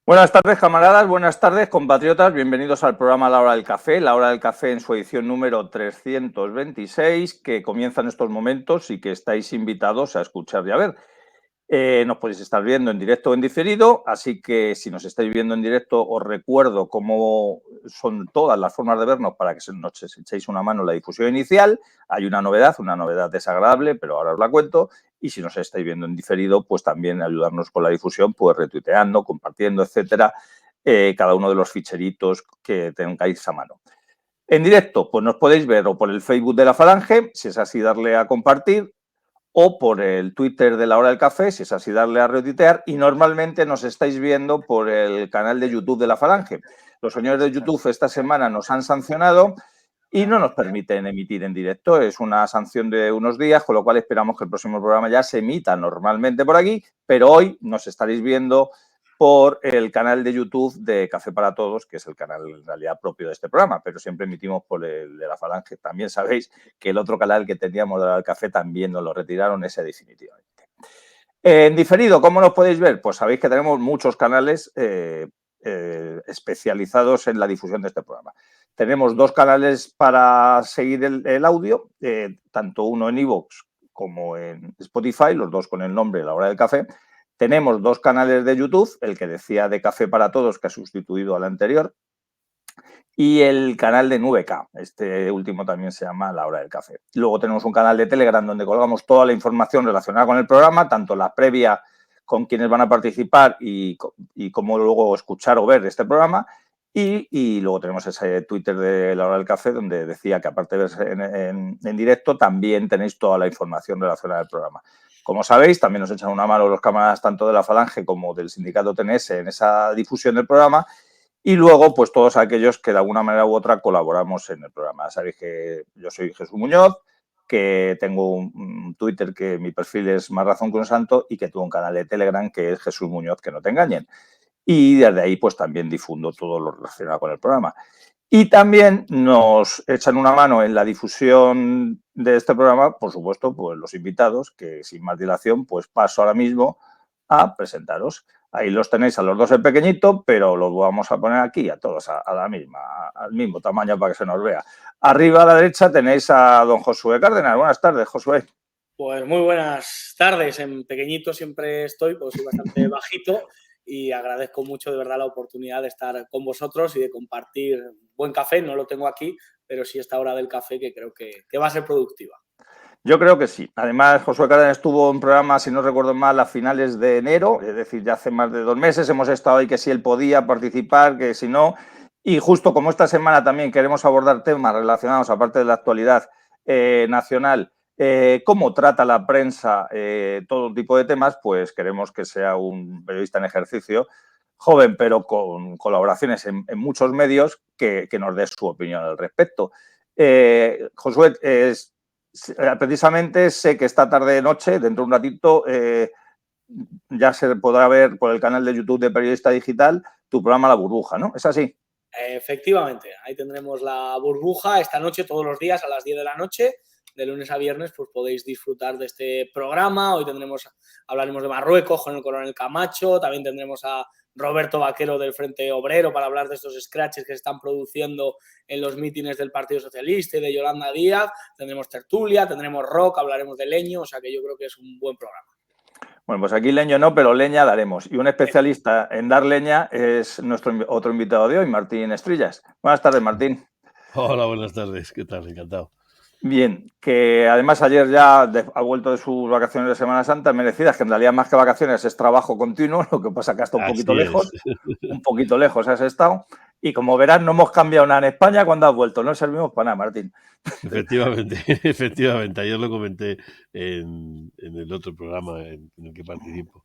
Buenas tardes, camaradas, buenas tardes, compatriotas. Bienvenidos al programa La Hora del Café. La Hora del Café en su edición número 326, que comienza en estos momentos y que estáis invitados a escuchar y a ver. Nos podéis estar viendo en directo o en diferido, así que si nos estáis viendo en directo os recuerdo cómo son todas las formas de vernos para que nos echéis una mano en la difusión inicial. Hay una novedad desagradable, pero ahora os la cuento. Y si nos estáis viendo en diferido, pues también ayudarnos con la difusión, pues retuiteando, compartiendo, etcétera, cada uno de los ficheritos que tengáis a mano. En directo, pues nos podéis ver o por el Facebook de la Falange, si es así darle a compartir, o por el Twitter de La Hora del Café, si es así darle a retuitear, y normalmente nos estáis viendo por el canal de YouTube de la Falange. Los señores de YouTube esta semana nos han sancionado y no nos permiten emitir en directo. Es una sanción de unos días, con lo cual esperamos que el próximo programa ya se emita normalmente por aquí, pero hoy nos estaréis viendo por el canal de YouTube de Café para Todos, que es el canal en realidad propio de este programa, pero siempre emitimos por el de la Falange. También sabéis que el otro canal que teníamos de la Café también nos lo retiraron, ese definitivamente. En diferido, ¿cómo nos podéis ver? Pues sabéis que tenemos muchos canales especializados en la difusión de este programa. Tenemos dos canales para seguir el audio, tanto uno en iVoox como en Spotify, los dos con el nombre La Hora del Café. Tenemos dos canales de YouTube, el que decía de Café para Todos, que ha sustituido al anterior, y el canal de Nube-K. Este último también se llama La Hora del Café. Luego tenemos un canal de Telegram donde colgamos toda la información relacionada con el programa, tanto la previa con quienes van a participar y cómo luego escuchar o ver este programa. Y luego tenemos ese Twitter de La Hora del Café donde decía que aparte de ver en directo, también tenéis toda la información relacionada al programa. Como sabéis, también nos echan una mano los camaradas tanto de la Falange como del sindicato TNS en esa difusión del programa. Y luego, pues todos aquellos que de alguna manera u otra colaboramos en el programa. Sabéis que yo soy Jesús Muñoz, que tengo un Twitter que mi perfil es Más Razón que un Santo y que tengo un canal de Telegram que es Jesús Muñoz, que no te engañen. Y desde ahí, pues también difundo todo lo relacionado con el programa. Y también nos echan una mano en la difusión de este programa, por supuesto, pues los invitados, que sin más dilación, pues paso ahora mismo a presentaros. Ahí los tenéis a los dos en pequeñito, pero los vamos a poner aquí a todos al mismo tamaño para que se nos vea. Arriba a la derecha tenéis a don Josué Cárdenas. Buenas tardes, Josué. Pues muy buenas tardes. En pequeñito siempre estoy, pues soy bastante bajito y agradezco mucho de verdad la oportunidad de estar con vosotros y de compartir buen café. No lo tengo aquí, pero sí esta hora del café que creo que va a ser productiva. Yo creo que sí. Además, Josué Cárdenas estuvo en un programa, si no recuerdo mal, a finales de enero, es decir, ya hace más de 2 meses. Hemos estado ahí que si él podía participar, que si no. Y justo como esta semana también queremos abordar temas relacionados, aparte de la actualidad nacional, cómo trata la prensa todo tipo de temas, pues queremos que sea un periodista en ejercicio, joven, pero con colaboraciones en muchos medios, que nos dé su opinión al respecto. Josué, precisamente sé que esta tarde-noche, dentro de un ratito, ya se podrá ver por el canal de YouTube de Periodista Digital tu programa La Burbuja, ¿no? ¿Es así? Efectivamente, ahí tendremos La Burbuja esta noche, todos los días a las 10 de la noche, de lunes a viernes, pues podéis disfrutar de este programa. Hoy hablaremos de Marruecos con el coronel Camacho, también tendremos a Roberto Vaquero del Frente Obrero para hablar de estos scratches que se están produciendo en los mítines del Partido Socialista y de Yolanda Díaz. Tendremos tertulia, tendremos rock, hablaremos de leño, o sea que yo creo que es un buen programa. Bueno, pues aquí leño no, pero leña daremos. Y un especialista en dar leña es nuestro otro invitado de hoy, Martín Estrillas. Buenas tardes, Martín. Hola, buenas tardes. ¿Qué tal? Encantado. Bien, que además ayer ya ha vuelto de sus vacaciones de Semana Santa merecidas, que en realidad más que vacaciones es trabajo continuo, lo que pasa que hasta un poquito lejos has estado. Y como verás, no hemos cambiado nada en España cuando has vuelto, no servimos para nada, Martín. Efectivamente, efectivamente. Ayer lo comenté en el otro programa en el que participo,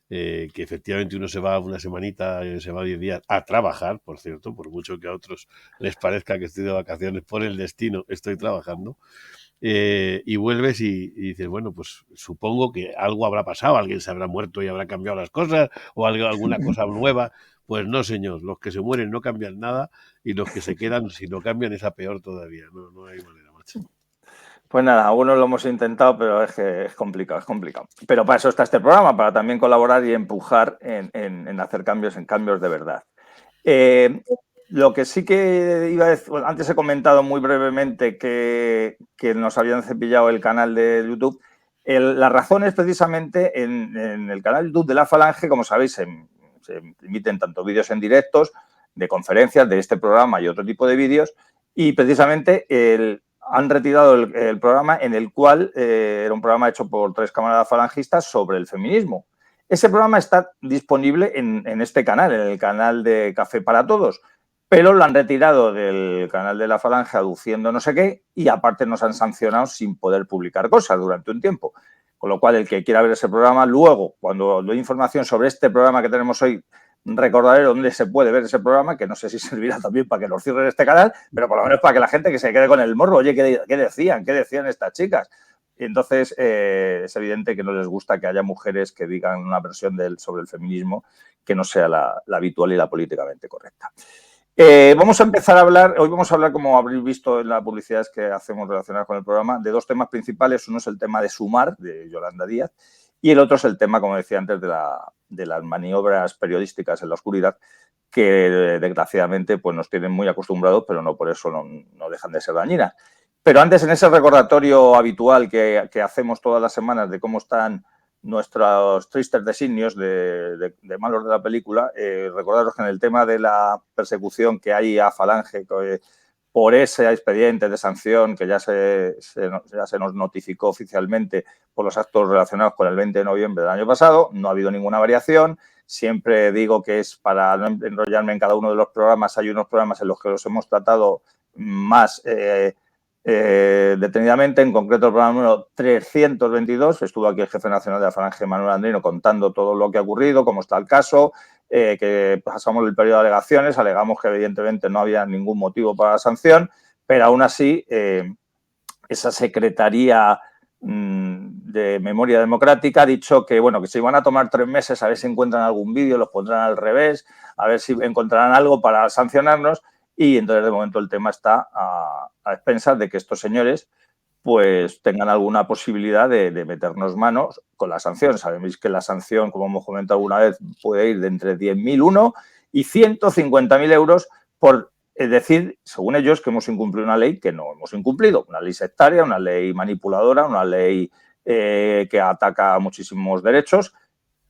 que efectivamente uno se va una semanita, se va 10 días a trabajar, por cierto, por mucho que a otros les parezca que estoy de vacaciones, por el destino estoy trabajando. Y vuelves y dices, bueno, pues supongo que algo habrá pasado, alguien se habrá muerto y habrá cambiado las cosas, o alguna cosa nueva. Pues no, señor, los que se mueren no cambian nada y los que se quedan, si no cambian, es a peor todavía. No hay manera, macho. Pues nada, algunos lo hemos intentado, pero es que es complicado, es complicado. Pero para eso está este programa, para también colaborar y empujar en hacer cambios, en cambios de verdad. Lo que sí que iba a decir, bueno, antes he comentado muy brevemente que nos habían cepillado el canal de YouTube. La razón es precisamente en el canal de YouTube de La Falange, como sabéis, se emiten tanto vídeos en directos, de conferencias, de este programa y otro tipo de vídeos, y precisamente han retirado el programa en el cual era un programa hecho por 3 camaradas falangistas sobre el feminismo. Ese programa está disponible en este canal, en el canal de Café para Todos, pero lo han retirado del canal de La Falange aduciendo no sé qué y aparte nos han sancionado sin poder publicar cosas durante un tiempo. Con lo cual, el que quiera ver ese programa, luego, cuando doy información sobre este programa que tenemos hoy, recordaré dónde se puede ver ese programa, que no sé si servirá también para que nos cierren este canal, pero por lo menos para que la gente que se quede con el morro, oye, ¿qué decían? ¿Qué decían estas chicas? Y entonces, es evidente que no les gusta que haya mujeres que digan una versión sobre el feminismo que no sea la habitual y la políticamente correcta. Vamos a empezar a hablar, hoy vamos a hablar, como habréis visto en las publicidades que hacemos relacionadas con el programa, de 2 temas principales. Uno es el tema de Sumar, de Yolanda Díaz, y el otro es el tema, como decía antes, de las maniobras periodísticas en la oscuridad, que desgraciadamente pues, nos tienen muy acostumbrados, pero no por eso no dejan de ser dañinas. Pero antes, en ese recordatorio habitual que hacemos todas las semanas de cómo están nuestros tristes designios de malos de la película, recordaros que en el tema de la persecución que hay a Falange por ese expediente de sanción que ya se nos notificó oficialmente por los actos relacionados con el 20 de noviembre del año pasado, no ha habido ninguna variación. Siempre digo que es para no enrollarme en cada uno de los programas, hay unos programas en los que los hemos tratado más detenidamente, en concreto el programa número 322, estuvo aquí el jefe nacional de la Falange, Manuel Andrino, contando todo lo que ha ocurrido, cómo está el caso, que pasamos el periodo de alegaciones, alegamos que evidentemente no había ningún motivo para la sanción, pero aún así esa Secretaría de Memoria Democrática ha dicho que, bueno, que se iban a tomar 3 meses a ver si encuentran algún vídeo, los pondrán al revés, a ver si encontrarán algo para sancionarnos. Y entonces, de momento, el tema está a expensas de que estos señores pues tengan alguna posibilidad de meternos manos con la sanción. Sabéis que la sanción, como hemos comentado alguna vez, puede ir de entre 10.001 y 150.000 euros por decir, según ellos, que hemos incumplido una ley que no hemos incumplido. Una ley sectaria, una ley manipuladora, una ley que ataca muchísimos derechos,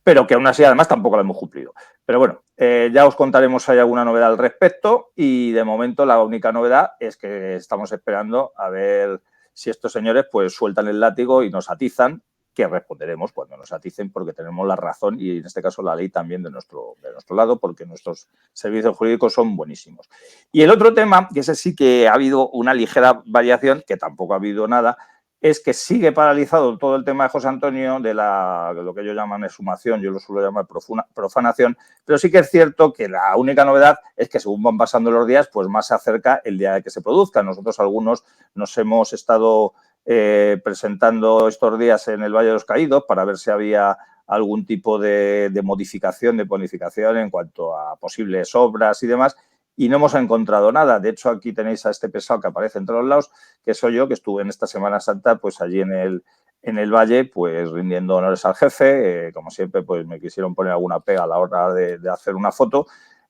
pero que aún así además tampoco la hemos cumplido. Pero bueno, ya os contaremos si hay alguna novedad al respecto y de momento la única novedad es que estamos esperando a ver si estos señores pues sueltan el látigo y nos atizan, que responderemos cuando nos aticen porque tenemos la razón y en este caso la ley también de nuestro lado porque nuestros servicios jurídicos son buenísimos. Y el otro tema, que ese sí que ha habido una ligera variación, que tampoco ha habido nada, es que sigue paralizado todo el tema de José Antonio, de lo que ellos llaman exhumación, yo lo suelo llamar profanación, pero sí que es cierto que la única novedad es que según van pasando los días, pues más se acerca el día de que se produzca. Nosotros algunos nos hemos estado presentando estos días en el Valle de los Caídos para ver si había algún tipo de modificación, de bonificación en cuanto a posibles obras y demás, y no hemos encontrado nada. De hecho, aquí tenéis a este pesado que aparece entre los lados, que soy yo, que estuve en esta Semana Santa, pues allí en el Valle, pues rindiendo honores al jefe. Como siempre, pues me quisieron poner alguna pega a la hora de hacer una foto,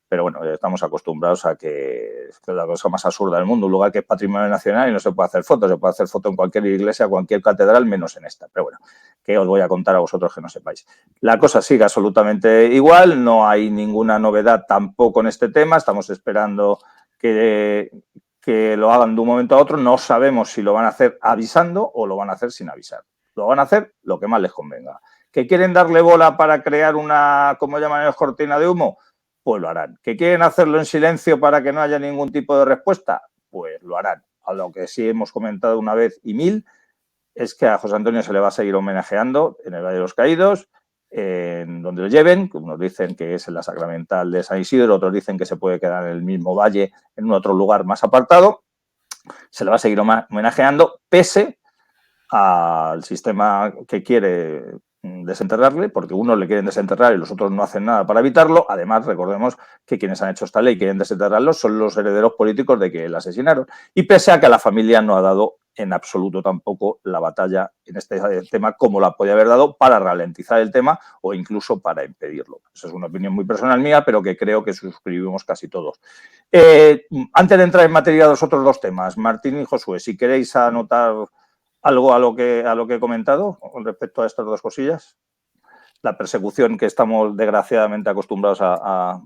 pero bueno, estamos acostumbrados a que es la cosa más absurda del mundo, un lugar que es patrimonio nacional y no se puede hacer foto, se puede hacer foto en cualquier iglesia, cualquier catedral, menos en esta. Pero bueno, que os voy a contar a vosotros que no sepáis. La cosa sigue absolutamente igual, no hay ninguna novedad tampoco en este tema, estamos esperando que lo hagan de un momento a otro, no sabemos si lo van a hacer avisando o lo van a hacer sin avisar. Lo van a hacer lo que más les convenga. ¿Que quieren darle bola para crear una, como llaman ellos, cortina de humo? Pues lo harán. ¿Que quieren hacerlo en silencio para que no haya ningún tipo de respuesta? Pues lo harán. A lo que sí hemos comentado una vez y mil es que a José Antonio se le va a seguir homenajeando en el Valle de los Caídos, en donde lo lleven. Unos dicen que es en la Sacramental de San Isidro, otros dicen que se puede quedar en el mismo valle, en un otro lugar más apartado. Se le va a seguir homenajeando pese al sistema que quiere desenterrarle, porque unos le quieren desenterrar y los otros no hacen nada para evitarlo. Además, recordemos que quienes han hecho esta ley y quieren desenterrarlo son los herederos políticos de que le asesinaron. Y pese a que la familia no ha dado en absoluto tampoco la batalla en este tema como la podía haber dado para ralentizar el tema o incluso para impedirlo. Esa es una opinión muy personal mía, pero que creo que suscribimos casi todos. Antes de entrar en materia de los otros dos temas, Martín y Josué, si queréis anotar algo a lo que he comentado con respecto a estas dos cosillas, la persecución que estamos desgraciadamente acostumbrados a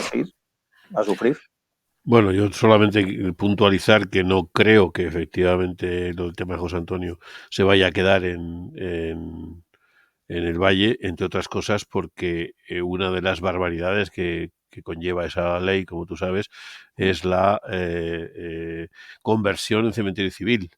seguir, a sufrir. Bueno, yo solamente puntualizar que no creo que efectivamente el tema de José Antonio se vaya a quedar en el Valle, entre otras cosas porque una de las barbaridades que conlleva esa ley, como tú sabes, es la conversión en cementerio civil.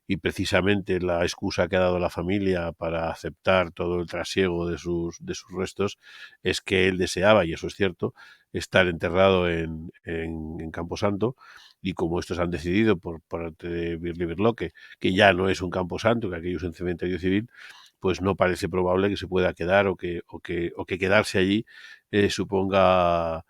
Y precisamente la excusa que ha dado la familia para aceptar todo el trasiego de sus restos es que él deseaba, y eso es cierto, estar enterrado en Camposanto, y como estos han decidido por parte de Birli Birloque que ya no es un camposanto, que aquello es un cementerio civil, pues no parece probable que se pueda quedar o que quedarse allí suponga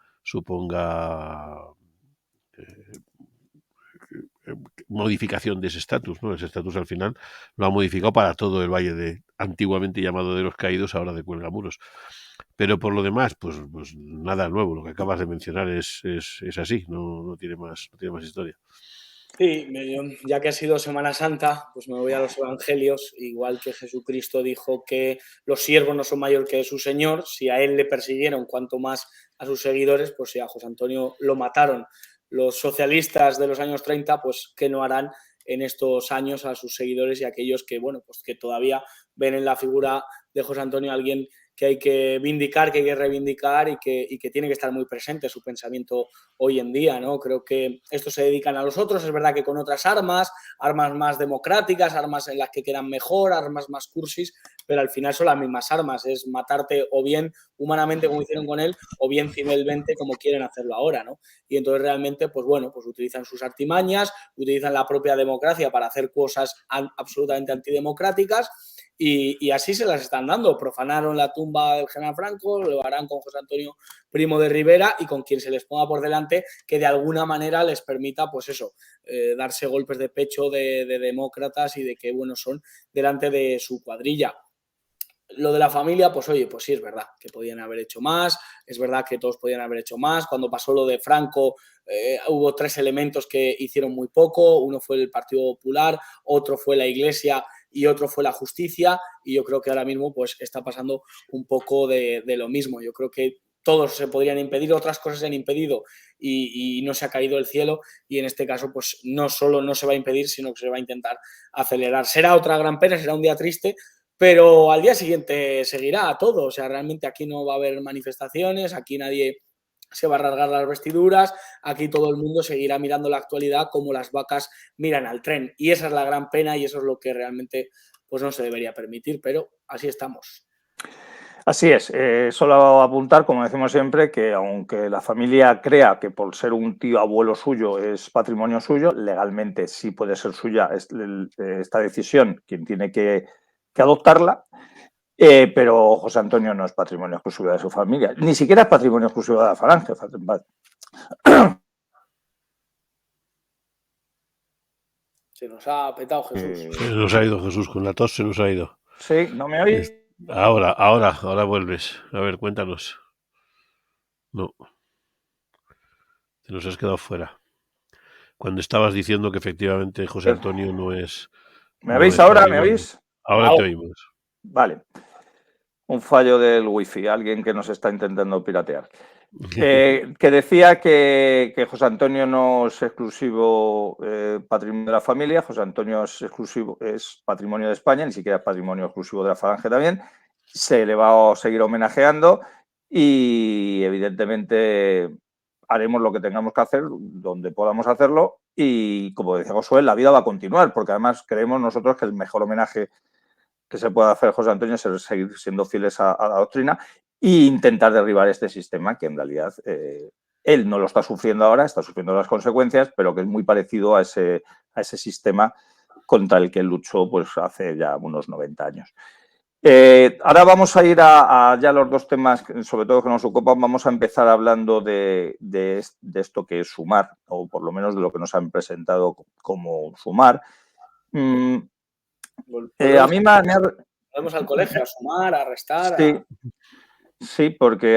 modificación de ese estatus, ¿no? Ese estatus al final lo ha modificado para todo el valle de antiguamente llamado de los Caídos, ahora de Cuelgamuros. Pero por lo demás, pues nada nuevo. Lo que acabas de mencionar es así, no tiene más historia. Sí, ya que ha sido Semana Santa, pues me voy a los Evangelios, igual que Jesucristo dijo que los siervos no son mayor que su Señor. Si a él le persiguieron, cuanto más a sus seguidores, pues si a José Antonio lo mataron los socialistas de los años 30, pues ¿qué no harán en estos años a sus seguidores y a aquellos que, bueno, pues que todavía ven en la figura de José Antonio a alguien que hay que vindicar, que hay que reivindicar y que tiene que estar muy presente su pensamiento hoy en día, ¿no? Creo que estos se dedican a los otros, es verdad que con otras armas más democráticas, armas en las que quedan mejor, armas más cursis, pero al final son las mismas armas, es matarte o bien humanamente como hicieron con él, o bien civilmente como quieren hacerlo ahora, ¿no? Y entonces realmente, pues bueno, pues utilizan sus artimañas, utilizan la propia democracia para hacer cosas absolutamente antidemocráticas. Y así se las están dando. Profanaron la tumba del general Franco, lo harán con José Antonio Primo de Rivera y con quien se les ponga por delante que de alguna manera les permita, pues eso, darse golpes de pecho de demócratas y de qué buenos son delante de su cuadrilla. Lo de la familia, pues oye, pues sí, es verdad que podían haber hecho más, es verdad que todos podían haber hecho más. Cuando pasó lo de Franco, hubo 3 elementos que hicieron muy poco. Uno fue el Partido Popular, otro fue la Iglesia y otro fue la justicia. Y yo creo que ahora mismo pues está pasando un poco de lo mismo. Yo creo que todos se podrían impedir, otras cosas se han impedido y no se ha caído el cielo. Y en este caso, pues no solo no se va a impedir, sino que se va a intentar acelerar. Será otra gran pena, será un día triste, pero al día siguiente seguirá todo. O sea, realmente aquí no va a haber manifestaciones, aquí nadie se va a rasgar las vestiduras, aquí todo el mundo seguirá mirando la actualidad como las vacas miran al tren. Y esa es la gran pena y eso es lo que realmente pues no se debería permitir, pero así estamos. Así es, solo apuntar, como decimos siempre, que aunque la familia crea que por ser un tío abuelo suyo es patrimonio suyo, legalmente sí puede ser suya esta decisión, quien tiene que adoptarla, pero José Antonio no es patrimonio exclusivo de su familia, ni siquiera es patrimonio exclusivo de la Falange. Se nos ha petado Jesús. Se nos ha ido Jesús, con la tos se nos ha ido. Sí, ¿no me oís? Ahora vuelves. A ver, cuéntanos. No. Te nos has quedado fuera. Cuando estabas diciendo que efectivamente José Antonio no es... ¿Me veis ahora? ¿Me oís? Ahora te oímos. Vale. Un fallo del wifi, alguien que nos está intentando piratear. Que decía que José Antonio no es exclusivo patrimonio de la familia, José Antonio es patrimonio de España, ni siquiera es patrimonio exclusivo de la Falange también. Se le va a seguir homenajeando y evidentemente haremos lo que tengamos que hacer, donde podamos hacerlo, y como decía Josué, la vida va a continuar, porque además creemos nosotros que el mejor homenaje que se puede hacer a José Antonio es seguir siendo fieles a la doctrina e intentar derribar este sistema que en realidad él no lo está sufriendo ahora, está sufriendo las consecuencias, pero que es muy parecido a ese sistema contra el que él luchó pues, hace ya unos 90 años. Ahora vamos a ir a ya los dos temas, sobre todo que nos ocupan. Vamos a empezar hablando de esto que es Sumar, o por lo menos de lo que nos han presentado como Sumar, Mm, a Volvemos, mí volvemos al colegio, a sumar, a restar. sí, sí, porque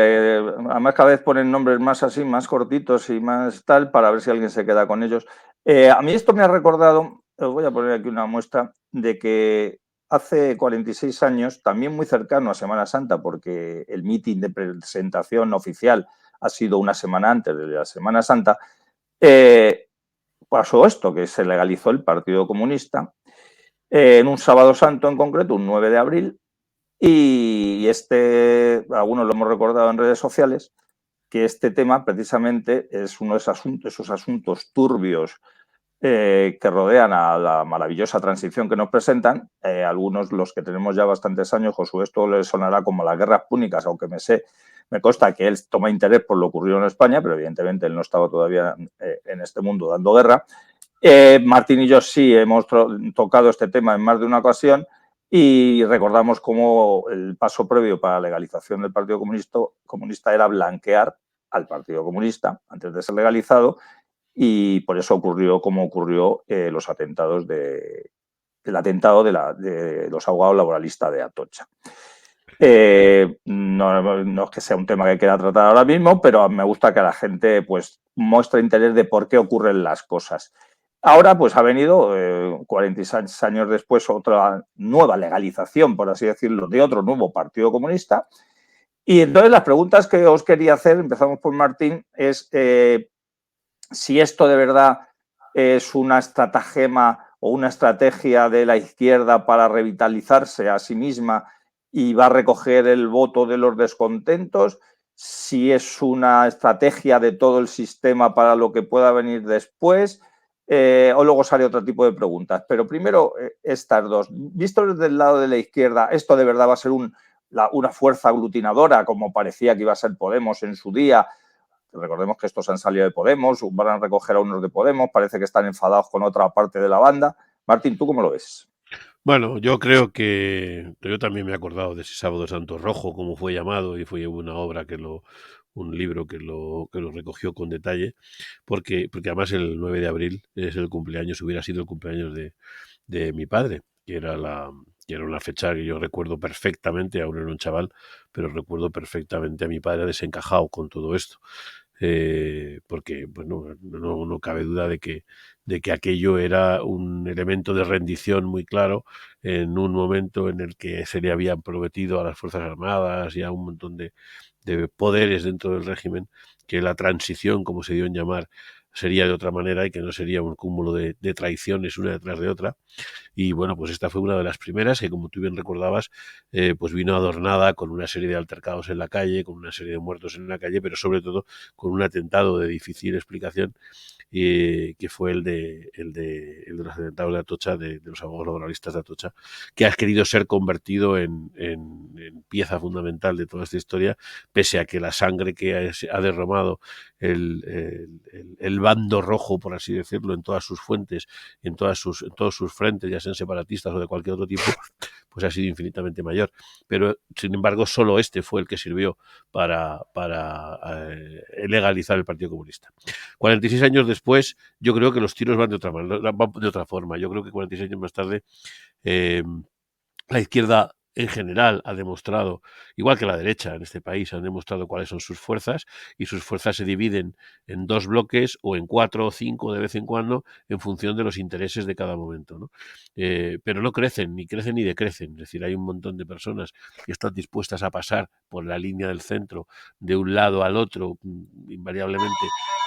además cada vez ponen nombres más así, más cortitos y más tal, para ver si alguien se queda con ellos. A mí esto me ha recordado, os voy a poner aquí una muestra, de que hace 46 años, también muy cercano a Semana Santa, porque el mitin de presentación oficial ha sido una semana antes de la Semana Santa, pasó esto, que se legalizó el Partido Comunista en un sábado santo en concreto, un 9 de abril, y algunos lo hemos recordado en redes sociales, que este tema precisamente es uno de esos asuntos turbios que rodean a la maravillosa transición que nos presentan. Algunos, los que tenemos ya bastantes años, Josué, esto le sonará como las guerras púnicas, aunque me consta que él toma interés por lo ocurrido en España, pero evidentemente él no estaba todavía en este mundo dando guerra. Martín y yo sí hemos tocado este tema en más de una ocasión y recordamos cómo el paso previo para la legalización del Partido Comunista era blanquear al Partido Comunista antes de ser legalizado, y por eso ocurrió como ocurrió los atentados el atentado de los abogados laboralistas de Atocha. No es que sea un tema que quiera tratar ahora mismo, pero me gusta que la gente pues muestre interés de por qué ocurren las cosas. Ahora pues ha venido 46 años después otra nueva legalización, por así decirlo, de otro nuevo Partido Comunista. Y entonces las preguntas que os quería hacer, empezamos por Martín, es si esto de verdad es una estratagema o una estrategia de la izquierda para revitalizarse a sí misma y va a recoger el voto de los descontentos, si es una estrategia de todo el sistema para lo que pueda venir después, o luego sale otro tipo de preguntas. Pero primero, estas dos. Visto desde el lado de la izquierda, ¿esto de verdad va a ser una fuerza aglutinadora, como parecía que iba a ser Podemos en su día? Recordemos que estos han salido de Podemos, van a recoger a unos de Podemos, parece que están enfadados con otra parte de la banda. Martín, ¿tú cómo lo ves? Bueno, yo creo que yo también me he acordado de ese Sábado Santo Rojo, como fue llamado, y fue una obra un libro que lo recogió con detalle, porque además el 9 de abril es el cumpleaños, hubiera sido el cumpleaños de mi padre, que era una fecha que yo recuerdo perfectamente, aún era un chaval, pero recuerdo perfectamente a mi padre desencajado con todo esto. Porque bueno, no cabe duda de que aquello era un elemento de rendición muy claro en un momento en el que se le habían prometido a las Fuerzas Armadas y a un montón de poderes dentro del régimen que la transición, como se dio en llamar, sería de otra manera y que no sería un cúmulo de traiciones una detrás de otra. Y bueno, pues esta fue una de las primeras que, como tú bien recordabas, pues vino adornada con una serie de altercados en la calle, con una serie de muertos en la calle, pero sobre todo con un atentado de difícil explicación, que fue el de los atentados de Atocha, de los abogados laboralistas de Atocha, que ha querido ser convertido en pieza fundamental de toda esta historia, pese a que la sangre que ha derramado el bando rojo, por así decirlo, en todas sus fuentes, en todos sus frentes, ya sean separatistas o de cualquier otro tipo, pues ha sido infinitamente mayor. Pero, sin embargo, solo este fue el que sirvió para legalizar el Partido Comunista. 46 años después, yo creo que los tiros van de otra forma. Yo creo que 46 años más tarde, eh, la izquierda en general ha demostrado, igual que la derecha en este país, han demostrado cuáles son sus fuerzas, y sus fuerzas se dividen en dos bloques o en 4 o 5 de vez en cuando en función de los intereses de cada momento, ¿no? Pero no crecen ni decrecen. Es decir, hay un montón de personas que están dispuestas a pasar por la línea del centro de un lado al otro, invariablemente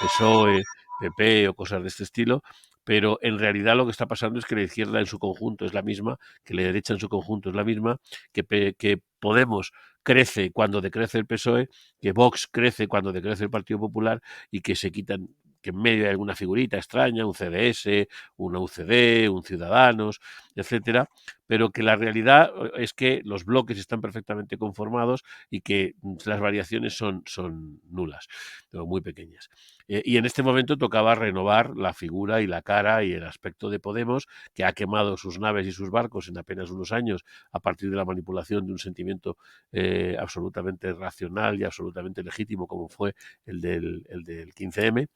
PSOE, PP o cosas de este estilo, pero en realidad lo que está pasando es que la izquierda en su conjunto es la misma, que la derecha en su conjunto es la misma, que Podemos crece cuando decrece el PSOE, que Vox crece cuando decrece el Partido Popular, y que se quitan, que en medio hay alguna figurita extraña, un CDS, una UCD, un Ciudadanos, etcétera, pero que la realidad es que los bloques están perfectamente conformados y que las variaciones son nulas, o muy pequeñas. Y en este momento tocaba renovar la figura y la cara y el aspecto de Podemos, que ha quemado sus naves y sus barcos en apenas unos años a partir de la manipulación de un sentimiento absolutamente racional y absolutamente legítimo, como fue el del 15M.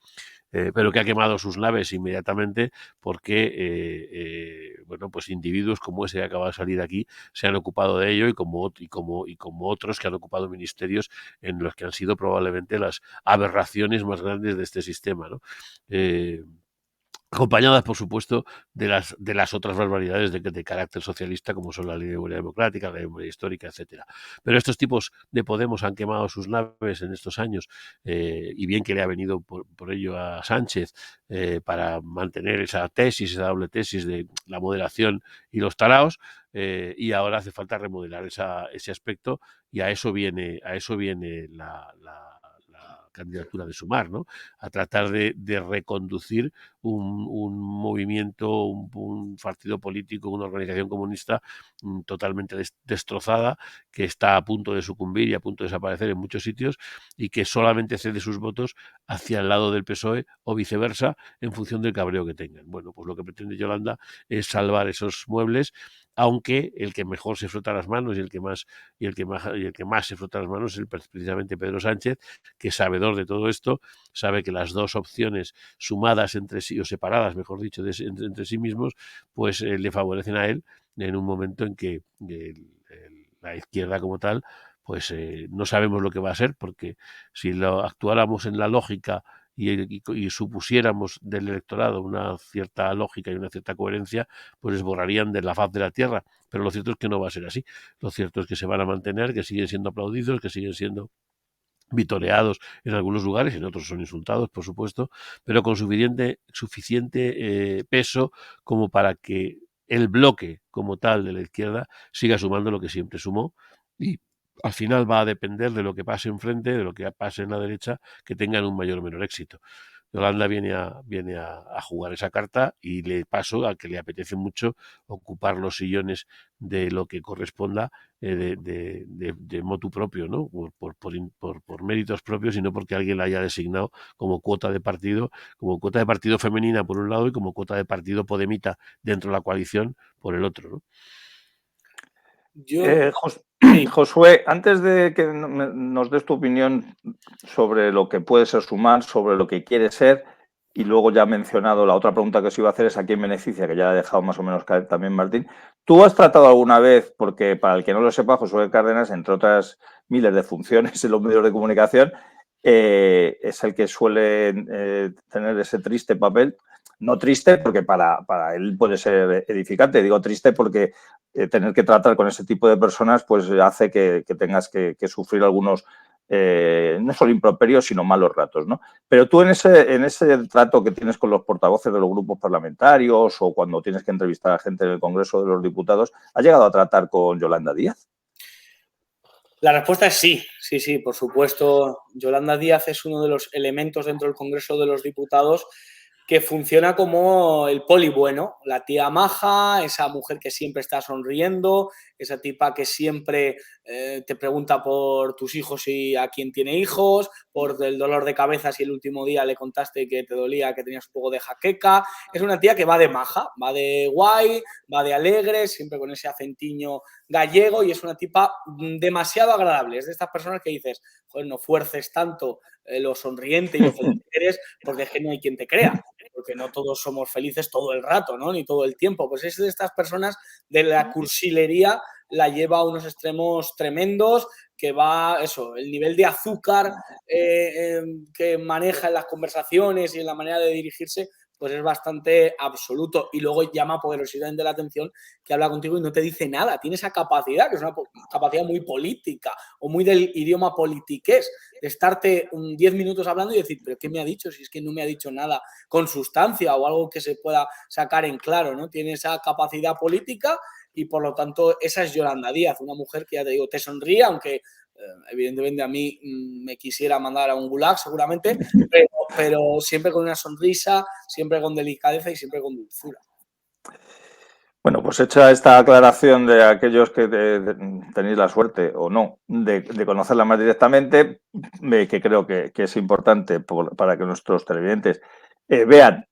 pero que ha quemado sus naves inmediatamente porque, bueno, pues individuos como ese que acaba de salir aquí se han ocupado de ello y como otros que han ocupado ministerios en los que han sido probablemente las aberraciones más grandes de este sistema, ¿no? Acompañadas, por supuesto, de las otras barbaridades de carácter socialista, como son la ley de memoria democrática, la ley de memoria histórica, etcétera. Pero estos tipos de Podemos han quemado sus naves en estos años, y bien que le ha venido por ello a Sánchez para mantener esa tesis, esa doble tesis de la moderación y los taraos, y ahora hace falta remodelar ese aspecto, y a eso viene la candidatura de Sumar, ¿no? A tratar de reconducir un movimiento, un partido político, una organización comunista totalmente destrozada, que está a punto de sucumbir y a punto de desaparecer en muchos sitios y que solamente cede sus votos hacia el lado del PSOE o viceversa en función del cabreo que tengan. Bueno, pues lo que pretende Yolanda es salvar esos muebles, aunque el que mejor se frota las manos y el que más se frota las manos es precisamente Pedro Sánchez, que sabedor de todo esto, sabe que las dos opciones sumadas entre sí o separadas, mejor dicho, entre sí mismos, pues le favorecen a él en un momento en que la izquierda como tal, pues no sabemos lo que va a ser, porque si lo actuáramos en la lógica y supusiéramos del electorado una cierta lógica y una cierta coherencia, pues les borrarían de la faz de la tierra. Pero lo cierto es que no va a ser así. Lo cierto es que se van a mantener, que siguen siendo aplaudidos, que siguen siendo vitoreados en algunos lugares, en otros son insultados, por supuesto, pero con suficiente peso como para que el bloque como tal de la izquierda siga sumando lo que siempre sumó, y al final va a depender de lo que pase enfrente, de lo que pase en la derecha, que tengan un mayor o menor éxito. Yolanda viene a jugar esa carta, y le paso a que le apetece mucho ocupar los sillones de lo que corresponda, de motu propio, ¿no? Por méritos propios, y no porque alguien la haya designado como cuota de partido femenina por un lado y como cuota de partido podemita dentro de la coalición por el otro, ¿no? Josué, antes de que nos des tu opinión sobre lo que puede ser Sumar, sobre lo que quiere ser, y luego ya ha mencionado la otra pregunta que os iba a hacer es a quién beneficia, que ya ha dejado más o menos caer también Martín. ¿Tú has tratado alguna vez, porque para el que no lo sepa, Josué Cárdenas, entre otras miles de funciones en los medios de comunicación, es el que suele tener ese triste papel? No triste porque para él puede ser edificante, digo triste porque tener que tratar con ese tipo de personas pues hace que tengas que sufrir algunos, no solo improperios, sino malos ratos, ¿no? Pero tú en ese trato que tienes con los portavoces de los grupos parlamentarios o cuando tienes que entrevistar a gente en el Congreso de los Diputados, ¿has llegado a tratar con Yolanda Díaz? La respuesta es sí, sí, por supuesto. Yolanda Díaz es uno de los elementos dentro del Congreso de los Diputados que funciona como el poli bueno, la tía maja, esa mujer que siempre está sonriendo, esa tipa que siempre te pregunta por tus hijos y a quién tiene hijos, por el dolor de cabeza si el último día le contaste que te dolía, que tenías un poco de jaqueca. Es una tía que va de maja, va de guay, va de alegre, siempre con ese acentiño gallego, y es una tipa demasiado agradable. Es de estas personas que dices, joder, no fuerces tanto lo sonriente y lo feliz que eres, porque es que no hay quien te crea, porque no todos somos felices todo el rato, ¿no? Ni todo el tiempo. Pues es de estas personas de la cursilería, la lleva a unos extremos tremendos, que va, eso, el nivel de azúcar que maneja en las conversaciones y en la manera de dirigirse, pues es bastante absoluto. Y luego llama poderosamente la atención que habla contigo y no te dice nada. Tiene esa capacidad, que es una capacidad muy política o muy del idioma politiqués, de estarte 10 minutos hablando y decir, ¿pero qué me ha dicho? Si es que no me ha dicho nada con sustancia o algo que se pueda sacar en claro, ¿no? Tiene esa capacidad política y, por lo tanto, esa es Yolanda Díaz, una mujer que, ya te digo, te sonríe, aunque evidentemente a mí me quisiera mandar a un gulag seguramente, pero siempre con una sonrisa, siempre con delicadeza y siempre con dulzura. Bueno, pues hecha esta aclaración de aquellos que tenéis la suerte o no de conocerla más directamente, que creo que es importante para que nuestros televidentes vean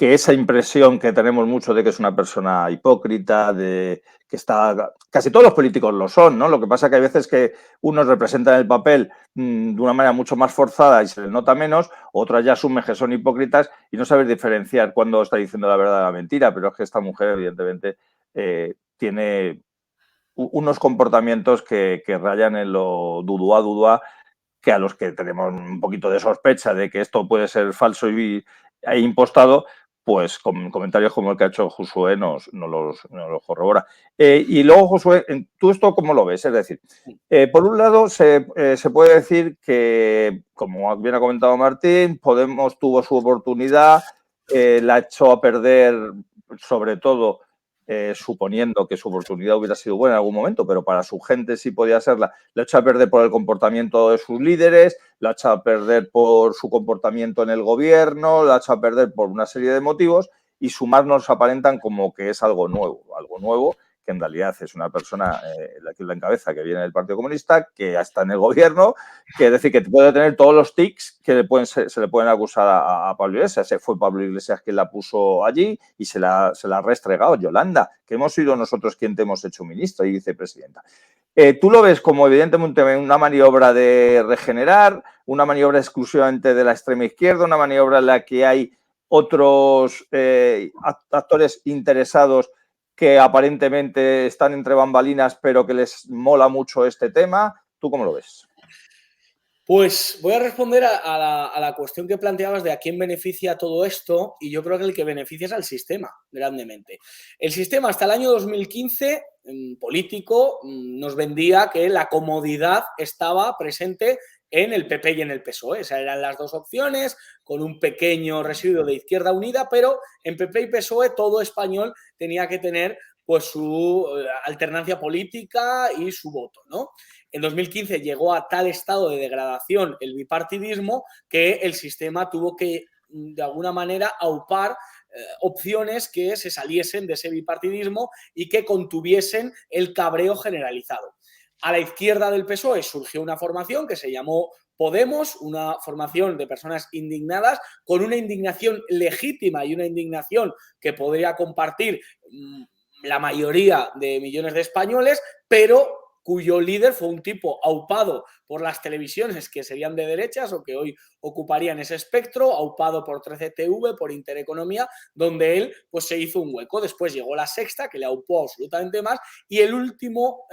que esa impresión que tenemos mucho de que es una persona hipócrita, de que está... Casi todos los políticos lo son, ¿no? Lo que pasa que hay veces que unos representan el papel de una manera mucho más forzada y se les nota menos, otras ya asumen que son hipócritas y no sabes diferenciar cuándo está diciendo la verdad de la mentira, pero es que esta mujer evidentemente tiene unos comportamientos que rayan en lo dudua, que a los que tenemos un poquito de sospecha de que esto puede ser falso e impostado, pues con comentarios como el que ha hecho Josué nos los corrobora. Y luego, Josué, ¿tú esto cómo lo ves? Es decir, por un lado se puede decir que, como bien ha comentado Martín, Podemos tuvo su oportunidad, la echó a perder, sobre todo suponiendo que su oportunidad hubiera sido buena en algún momento, pero para su gente sí podía serla, la echó a perder por el comportamiento de sus líderes, la echó a perder por su comportamiento en el gobierno, la echó a perder por una serie de motivos y sumarnos aparentan como que es algo nuevo, que en realidad es una persona, la que la encabeza, que viene del Partido Comunista, que está en el gobierno, que es decir, que puede tener todos los tics que se le pueden acusar a Pablo Iglesias. Fue Pablo Iglesias quien la puso allí y se la ha restregado Yolanda, que hemos sido nosotros quien te hemos hecho ministra y vicepresidenta. ¿Tú lo ves como evidentemente una maniobra de regenerar, una maniobra exclusivamente de la extrema izquierda, una maniobra en la que hay otros actores interesados que aparentemente están entre bambalinas, pero que les mola mucho este tema? ¿Tú cómo lo ves? Pues voy a responder a la cuestión que planteabas de a quién beneficia todo esto, y yo creo que el que beneficia es al sistema, grandemente. El sistema hasta el año 2015, político, nos vendía que la comodidad estaba presente en el PP y en el PSOE. Esas eran las dos opciones, con un pequeño residuo de Izquierda Unida, pero en PP y PSOE todo español tenía que tener pues su alternancia política y su voto, ¿no? En 2015 llegó a tal estado de degradación el bipartidismo que el sistema tuvo que, de alguna manera, aupar opciones que se saliesen de ese bipartidismo y que contuviesen el cabreo generalizado. A la izquierda del PSOE surgió una formación que se llamó Podemos, una formación de personas indignadas, con una indignación legítima y una indignación que podría compartir la mayoría de millones de españoles, pero cuyo líder fue un tipo aupado por las televisiones que serían de derechas o que hoy ocuparían ese espectro, aupado por 13TV, por Intereconomía, donde él pues se hizo un hueco. Después llegó La Sexta, que le aupó absolutamente más, y el último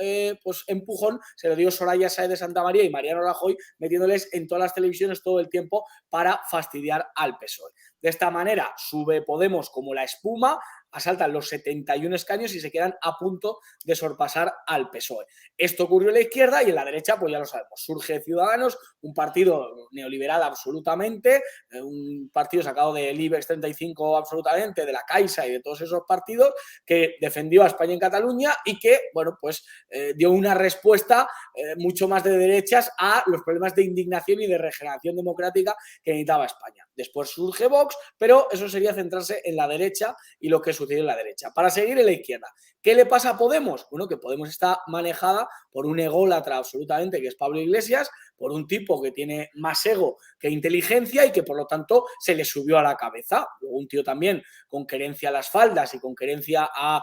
pues empujón se lo dio Soraya Sáez de Santamaría y Mariano Rajoy, metiéndoles en todas las televisiones todo el tiempo para fastidiar al PSOE. De esta manera sube Podemos como la espuma, asaltan los 71 escaños y se quedan a punto de sorpasar al PSOE. Esto ocurrió en la izquierda y en la derecha, pues ya lo sabemos, surge Ciudadanos, un partido neoliberal absolutamente, un partido sacado del IBEX 35 absolutamente, de la Caixa y de todos esos partidos, que defendió a España en Cataluña y que, bueno, pues dio una respuesta mucho más de derechas a los problemas de indignación y de regeneración democrática que necesitaba España. Después surge Vox, pero eso sería centrarse en la derecha y lo que sucedió en la derecha. Para seguir en la izquierda, ¿qué le pasa a Podemos? Bueno, que Podemos está manejada por un ególatra absolutamente, que es Pablo Iglesias, por un tipo que tiene más ego que inteligencia y que por lo tanto se le subió a la cabeza. Luego un tío también con querencia a las faldas y con querencia a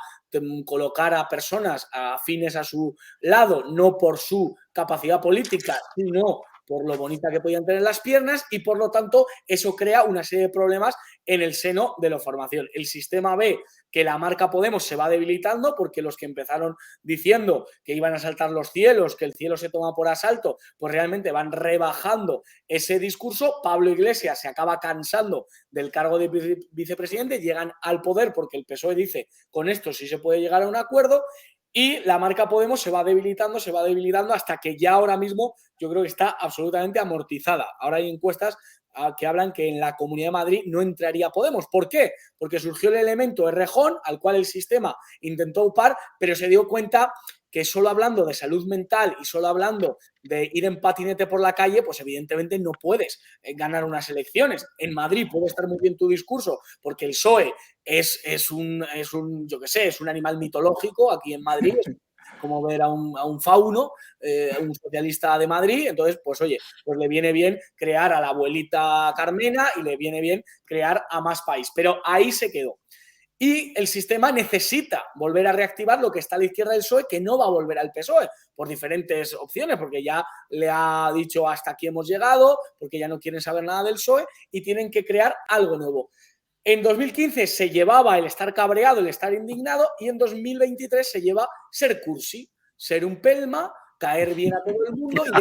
colocar a personas afines a su lado, no por su capacidad política, sino por lo bonita que podían tener las piernas, y por lo tanto eso crea una serie de problemas en el seno de la formación. El sistema ve que la marca Podemos se va debilitando porque los que empezaron diciendo que iban a saltar los cielos, que el cielo se toma por asalto, pues realmente van rebajando ese discurso. Pablo Iglesias se acaba cansando del cargo de vicepresidente, llegan al poder porque el PSOE dice con esto sí se puede llegar a un acuerdo, y la marca Podemos se va debilitando hasta que ya ahora mismo yo creo que está absolutamente amortizada. Ahora hay encuestas que hablan que en la Comunidad de Madrid no entraría Podemos. ¿Por qué? Porque surgió el elemento Errejón, al cual el sistema intentó upar, pero se dio cuenta que solo hablando de salud mental y solo hablando de ir en patinete por la calle, pues evidentemente no puedes ganar unas elecciones. En Madrid puede estar muy bien tu discurso, porque el PSOE es un yo qué sé, es un animal mitológico aquí en Madrid, como ver a un fauno, un socialista de Madrid. Entonces, pues oye, pues le viene bien crear a la abuelita Carmena y le viene bien crear a Más País. Pero ahí se quedó. Y el sistema necesita volver a reactivar lo que está a la izquierda del PSOE, que no va a volver al PSOE por diferentes opciones, porque ya le ha dicho hasta aquí hemos llegado, porque ya no quieren saber nada del PSOE y tienen que crear algo nuevo. En 2015 se llevaba el estar cabreado, el estar indignado, y en 2023 se lleva ser cursi, ser un pelma, caer bien a todo el mundo y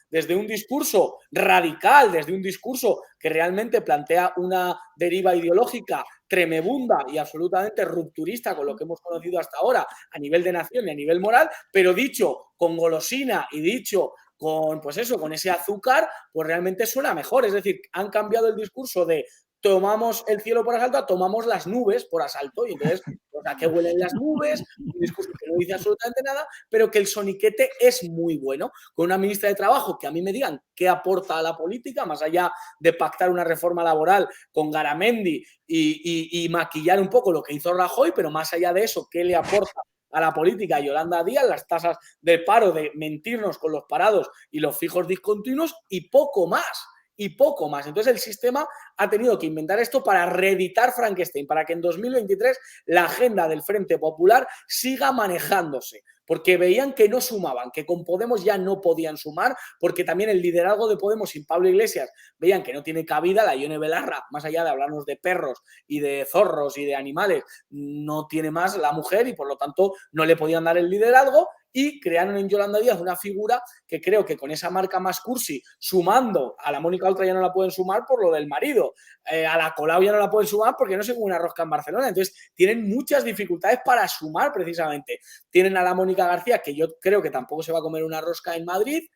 desde un discurso radical, desde un discurso que realmente plantea una deriva ideológica tremebunda y absolutamente rupturista con lo que hemos conocido hasta ahora a nivel de nación y a nivel moral, pero dicho con golosina y dicho con, pues eso, con ese azúcar, pues realmente suena mejor. Es decir, han cambiado el discurso de tomamos el cielo por asalto a tomamos las nubes por asalto. Y entonces, pues, ¿a qué huelen las nubes? Un discurso que no dice absolutamente nada, pero que el soniquete es muy bueno. Con una ministra de Trabajo que a mí me digan qué aporta a la política, más allá de pactar una reforma laboral con Garamendi y maquillar un poco lo que hizo Rajoy, pero más allá de eso, ¿qué le aporta a la política Yolanda Díaz? Las tasas de paro, de mentirnos con los parados y los fijos discontinuos y poco más. Y poco más. Entonces el sistema ha tenido que inventar esto para reeditar Frankenstein, para que en 2023 la agenda del Frente Popular siga manejándose, porque veían que no sumaban, que con Podemos ya no podían sumar, porque también el liderazgo de Podemos sin Pablo Iglesias veían que no tiene cabida. La Ione Belarra, más allá de hablarnos de perros y de zorros y de animales, no tiene más la mujer y por lo tanto no le podían dar el liderazgo. Y crearon en Yolanda Díaz una figura que creo que con esa marca más cursi, sumando a la Mónica Oltra ya no la pueden sumar por lo del marido, a la Colau ya no la pueden sumar porque no se come una rosca en Barcelona. Entonces tienen muchas dificultades para sumar precisamente. Tienen a la Mónica García, que yo creo que tampoco se va a comer una rosca en Madrid,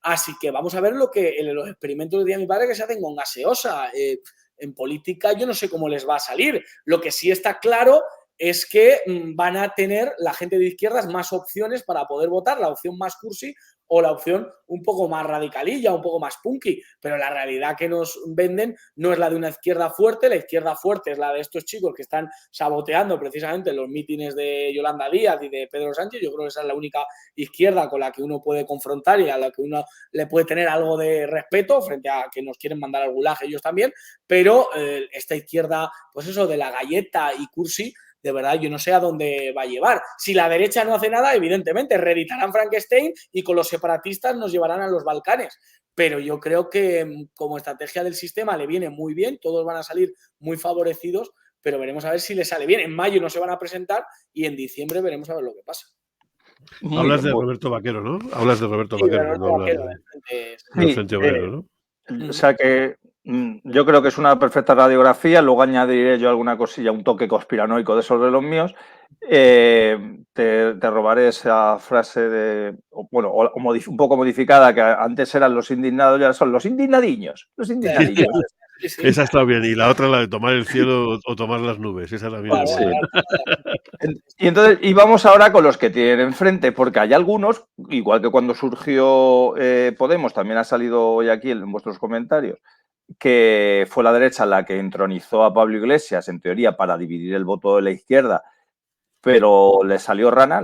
así que vamos a ver lo que en los experimentos de mi padre que se hacen con gaseosa. En política yo no sé cómo les va a salir. Lo que sí está claro es que van a tener la gente de izquierdas más opciones para poder votar, la opción más cursi o la opción un poco más radicalilla, un poco más punky, pero la realidad que nos venden no es la de una izquierda fuerte. La izquierda fuerte es la de estos chicos que están saboteando precisamente los mítines de Yolanda Díaz y de Pedro Sánchez. Yo creo que esa es la única izquierda con la que uno puede confrontar y a la que uno le puede tener algo de respeto frente a que nos quieren mandar al gulag ellos también, pero esta izquierda, pues eso, de la galleta y cursi, de verdad yo no sé a dónde va a llevar. Si la derecha no hace nada, evidentemente reeditarán Frankenstein y con los separatistas nos llevarán a los Balcanes. Pero yo creo que como estrategia del sistema le viene muy bien, todos van a salir muy favorecidos, pero veremos a ver si le sale bien. En mayo no se van a presentar y en diciembre veremos a ver lo que pasa. Hablas de Roberto Vaquero, ¿no? Hablas de Roberto Vaquero, Roberto no Vaquero, del Frente Obrero, ¿no? O sea que yo creo que es una perfecta radiografía. Luego añadiré yo alguna cosilla, un toque conspiranoico de esos de los míos. Te robaré esa frase de, bueno, un poco modificada, que antes eran los indignados y ahora son los indignadiños. Los indignadiños. Sí. Esa está bien. Y la otra, la de tomar el cielo o tomar las nubes. Esa también es muy buena. Y entonces, y vamos ahora con los que tienen enfrente, porque hay algunos, igual que cuando surgió Podemos, también ha salido hoy aquí en vuestros comentarios, que fue la derecha la que entronizó a Pablo Iglesias, en teoría, para dividir el voto de la izquierda, pero les salió rana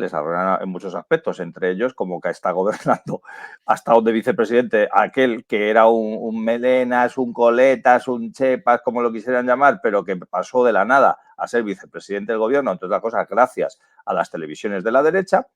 en muchos aspectos, entre ellos como que está gobernando hasta donde vicepresidente aquel que era un Melenas, un Coletas, un Chepas, como lo quisieran llamar, pero que pasó de la nada a ser vicepresidente del gobierno, entre otras cosas, gracias a las televisiones de la derecha.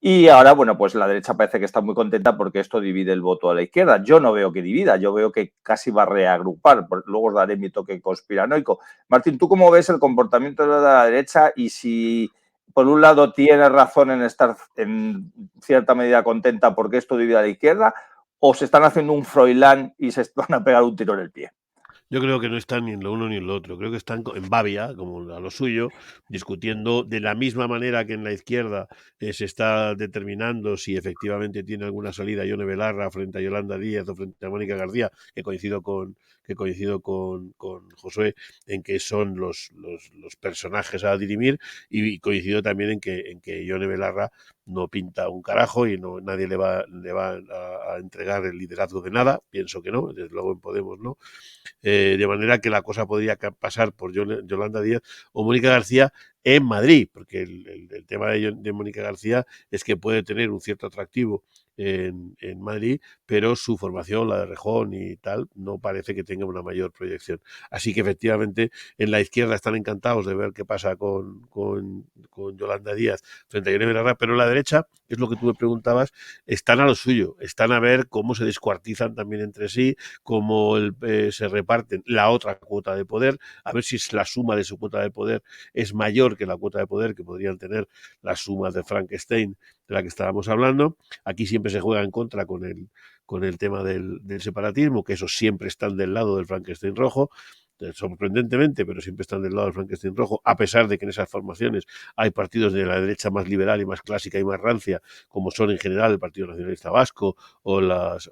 Y ahora, bueno, pues la derecha parece que está muy contenta porque esto divide el voto a la izquierda. Yo no veo que divida, yo veo que casi va a reagrupar. Luego os daré mi toque conspiranoico. Martín, ¿tú cómo ves el comportamiento de la derecha y si, por un lado, tiene razón en estar en cierta medida contenta porque esto divide a la izquierda, o se están haciendo un Froilán y se van a pegar un tiro en el pie? Yo creo que no están ni en lo uno ni en lo otro. Creo que están en babia, como a lo suyo, discutiendo de la misma manera que en la izquierda se está determinando si efectivamente tiene alguna salida Ione Belarra frente a Yolanda Díaz o frente a Mónica García, que coincido con Josué en que son los personajes a dirimir, y coincido también en que Ione Belarra no pinta un carajo y nadie le va a entregar el liderazgo de nada. Pienso que no, desde luego en Podemos no. De manera que la cosa podría pasar por Yolanda Díaz o Mónica García en Madrid, porque el tema de Mónica García es que puede tener un cierto atractivo en Madrid, pero su formación, la de Rejón y tal, no parece que tenga una mayor proyección. Así que efectivamente en la izquierda están encantados de ver qué pasa con Yolanda Díaz frente a Irene Belarra, pero en la derecha, que es lo que tú me preguntabas, están a lo suyo, están a ver cómo se descuartizan también entre sí, cómo se reparten la otra cuota de poder, a ver si la suma de su cuota de poder es mayor que la cuota de poder que podrían tener las sumas de Frankenstein de la que estábamos hablando. Aquí siempre se juega en contra con el tema del separatismo, que esos siempre están del lado del Frankenstein rojo, sorprendentemente, pero siempre están del lado del Frankenstein rojo, a pesar de que en esas formaciones hay partidos de la derecha más liberal y más clásica y más rancia, como son en general el Partido Nacionalista Vasco o los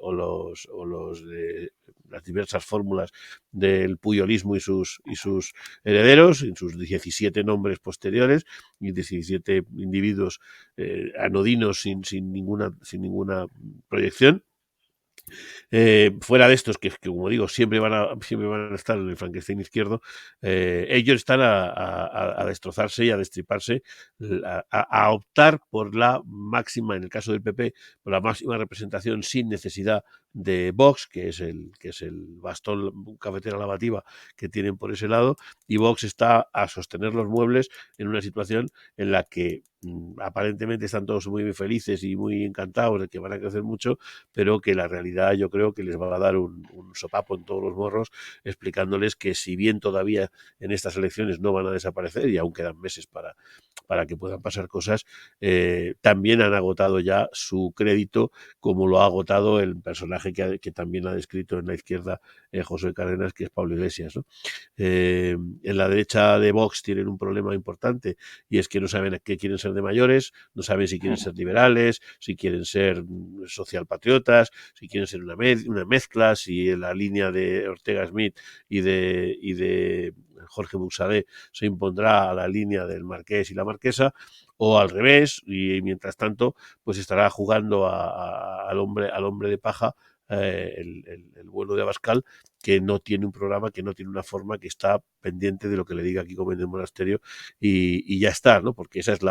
de las diversas fórmulas del puyolismo y sus herederos, en sus 17 nombres posteriores y 17 individuos anodinos sin ninguna proyección. Fuera de estos, que como digo, siempre van a estar en el Frankenstein izquierdo, ellos están a destrozarse y a destriparse, a optar por la máxima, en el caso del PP, por la máxima representación sin necesidad de Vox, que es el bastón cafetera lavativa que tienen por ese lado, y Vox está a sostener los muebles en una situación en la que aparentemente están todos muy felices y muy encantados de que van a crecer mucho, pero que la realidad yo creo que les va a dar un sopapo en todos los morros, explicándoles que si bien todavía en estas elecciones no van a desaparecer y aún quedan meses para que puedan pasar cosas, también han agotado ya su crédito, como lo ha agotado el personaje que también ha descrito en la izquierda José Cárdenas, que es Pablo Iglesias, ¿no? En la derecha de Vox tienen un problema importante y es que no saben qué quieren ser de mayores, no saben si quieren ser liberales, si quieren ser socialpatriotas, si quieren ser una mezcla, si en la línea de Ortega Smith y de Jorge Buxadé se impondrá a la línea del Marqués y la Marquesa, o al revés, y mientras tanto pues estará jugando al hombre de paja, el vuelo de Abascal, que no tiene un programa, que no tiene una forma, que está pendiente de lo que le diga aquí como en el monasterio y ya está, ¿no? Porque esa es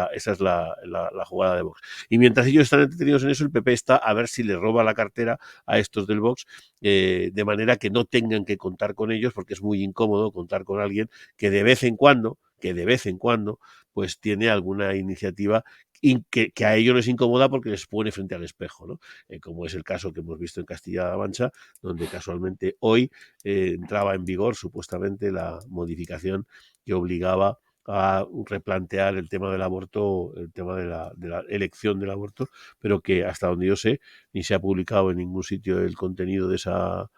la jugada de Vox. Y mientras ellos están entretenidos en eso, el PP está a ver si le roba la cartera a estos del Vox, de manera que no tengan que contar con ellos, porque es muy incómodo contar con alguien que de vez en cuando, pues tiene alguna iniciativa que a ellos les incomoda porque les pone frente al espejo, ¿no? Como es el caso que hemos visto en Castilla-La Mancha, donde casualmente hoy entraba en vigor supuestamente la modificación que obligaba a replantear el tema del aborto, el tema de la elección del aborto, pero que hasta donde yo sé ni se ha publicado en ningún sitio el contenido de esa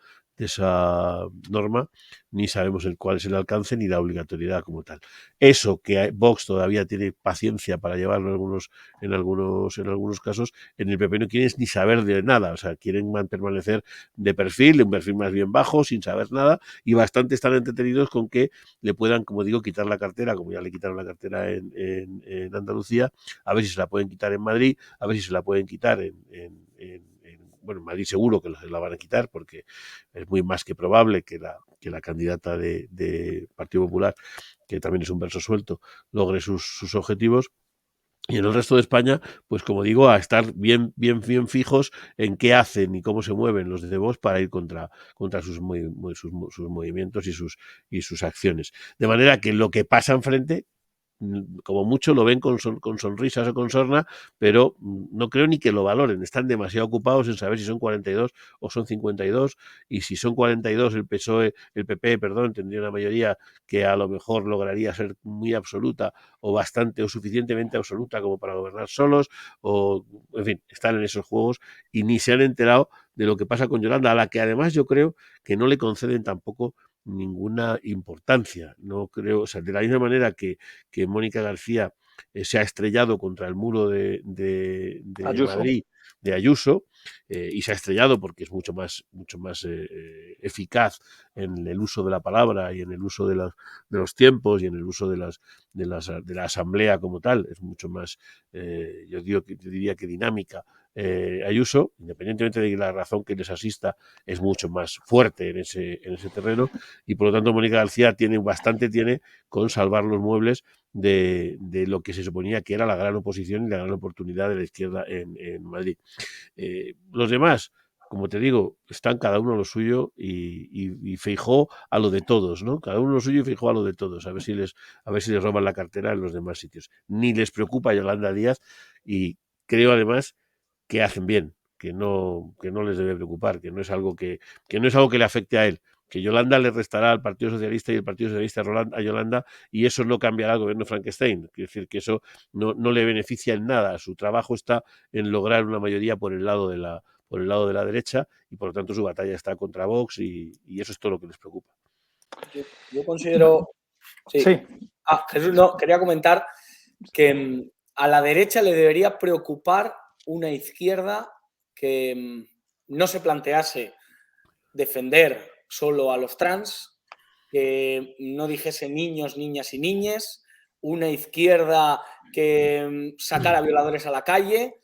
norma, ni sabemos cuál es el alcance ni la obligatoriedad como tal. Eso que Vox todavía tiene paciencia para llevarlo en algunos casos, en el PP no quieren ni saber de nada, o sea, quieren permanecer de un perfil más bien bajo, sin saber nada, y bastante están entretenidos con que le puedan, como digo, quitar la cartera, como ya le quitaron la cartera en Andalucía, a ver si se la pueden quitar en Madrid, a ver si se la pueden quitar bueno, en Madrid seguro que la van a quitar porque es muy más que probable que la candidata de Partido Popular, que también es un verso suelto, logre sus objetivos. Y en el resto de España, pues como digo, a estar bien fijos en qué hacen y cómo se mueven los de Vox para ir contra sus movimientos y sus acciones. De manera que lo que pasa enfrente, como mucho lo ven con sonrisas o con sorna, pero no creo ni que lo valoren. Están demasiado ocupados en saber si son 42 o son 52, y si son 42 el PSOE, el PP, perdón, tendría una mayoría que a lo mejor lograría ser muy absoluta o bastante o suficientemente absoluta como para gobernar solos, o en fin, están en esos juegos y ni se han enterado de lo que pasa con Yolanda, a la que además yo creo que no le conceden tampoco ninguna importancia. No creo, o sea, de la misma manera que Mónica García se ha estrellado contra el muro de Ayuso. Madrid, de Ayuso, y se ha estrellado porque es mucho más eficaz en el uso de la palabra y en el uso de los tiempos y en el uso de la asamblea como tal. Es mucho más, yo diría que dinámica Ayuso, independientemente de que la razón que les asista es mucho más fuerte en ese terreno, y por lo tanto Mónica García tiene con salvar los muebles de lo que se suponía que era la gran oposición y la gran oportunidad de la izquierda en Madrid. Los demás, como te digo, están cada uno a lo suyo y Feijóo a lo de todos, ¿no? Cada uno a lo suyo y Feijóo a lo de todos, a ver si les roban la cartera en los demás sitios. Ni les preocupa a Yolanda Díaz, y creo además que hacen bien, que no les debe preocupar, que no es algo que le afecte a él, que Yolanda le restará al Partido Socialista y el Partido Socialista a Yolanda, y eso no cambiará al gobierno Frankenstein. Es decir, que eso no le beneficia en nada. Su trabajo está en lograr una mayoría por el lado de la derecha, y por lo tanto su batalla está contra Vox, y eso es todo lo que les preocupa. Yo considero... Sí. Jesús, no, quería comentar que a la derecha le debería preocupar una izquierda que no se plantease defender solo a los trans, que no dijese niños, niñas y niñes, una izquierda que sacara violadores a la calle.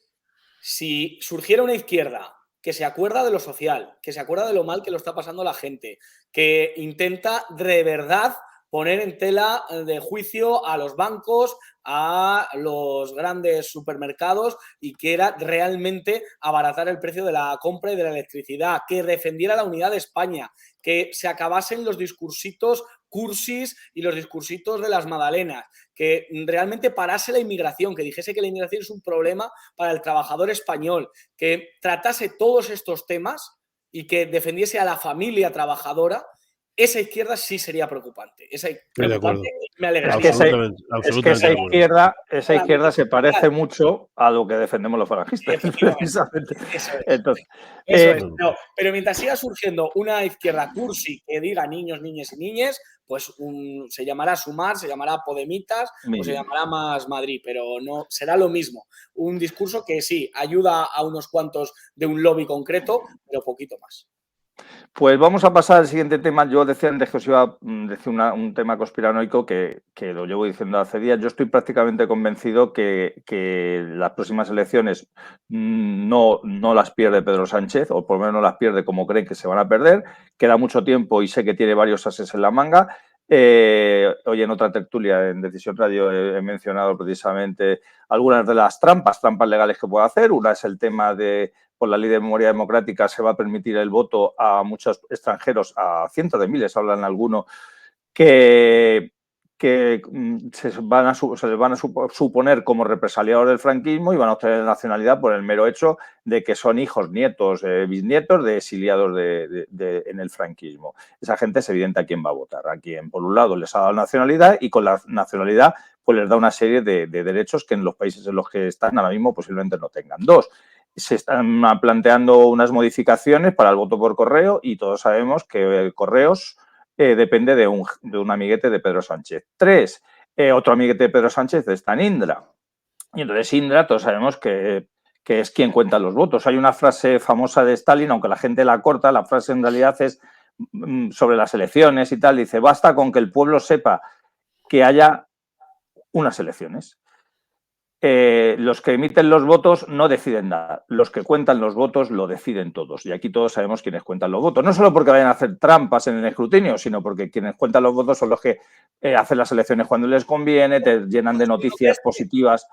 Si surgiera una izquierda que se acuerda de lo social, que se acuerda de lo mal que lo está pasando la gente, que intenta de verdad poner en tela de juicio a los bancos, a los grandes supermercados, y quiera realmente abaratar el precio de la compra y de la electricidad, que defendiera la unidad de España, que se acabasen los discursitos cursis y los discursitos de las magdalenas, que realmente parase la inmigración, que dijese que la inmigración es un problema para el trabajador español, que tratase todos estos temas y que defendiese a la familia trabajadora. Esa izquierda sí sería preocupante. Me alegraría. Es que esa izquierda se parece mucho a lo que defendemos los falangistas. Precisamente. Eso es. No, pero mientras siga surgiendo una izquierda cursi que diga niños, niñas y niñes, pues se llamará Sumar, se llamará Podemitas o se llamará Más Madrid, pero no será lo mismo. Un discurso que sí, ayuda a unos cuantos de un lobby concreto, pero poquito más. Pues vamos a pasar al siguiente tema. Yo decía antes que os iba a decir un tema conspiranoico que lo llevo diciendo hace días. Yo estoy prácticamente convencido que las próximas elecciones no las pierde Pedro Sánchez, o por lo menos no las pierde como creen que se van a perder. Queda mucho tiempo y sé que tiene varios ases en la manga. Hoy en otra tertulia en Decisión Radio he mencionado precisamente algunas de las trampas legales que puede hacer. Una es el tema de, por la ley de memoria democrática, se va a permitir el voto a muchos extranjeros, a cientos de miles, hablan algunos, que se les van a suponer como represaliados del franquismo y van a obtener nacionalidad por el mero hecho de que son hijos, nietos, bisnietos de exiliados en el franquismo. Esa gente es evidente a quién va a votar. A quien, por un lado, les ha dado nacionalidad, y con la nacionalidad pues les da una serie de derechos que en los países en los que están ahora mismo posiblemente no tengan. Dos, se están planteando unas modificaciones para el voto por correo, y todos sabemos que Correos depende de un amiguete de Pedro Sánchez. Tres, otro amiguete de Pedro Sánchez está en Indra. Y entonces Indra, todos sabemos que es quien cuenta los votos. Hay una frase famosa de Stalin, aunque la gente la corta, la frase en realidad es sobre las elecciones y tal. Dice, basta con que el pueblo sepa que haya unas elecciones. Los que emiten los votos no deciden nada. Los que cuentan los votos lo deciden todos. Y aquí todos sabemos quiénes cuentan los votos. No solo porque vayan a hacer trampas en el escrutinio, sino porque quienes cuentan los votos son los que hacen las elecciones cuando les conviene, te llenan de noticias positivas.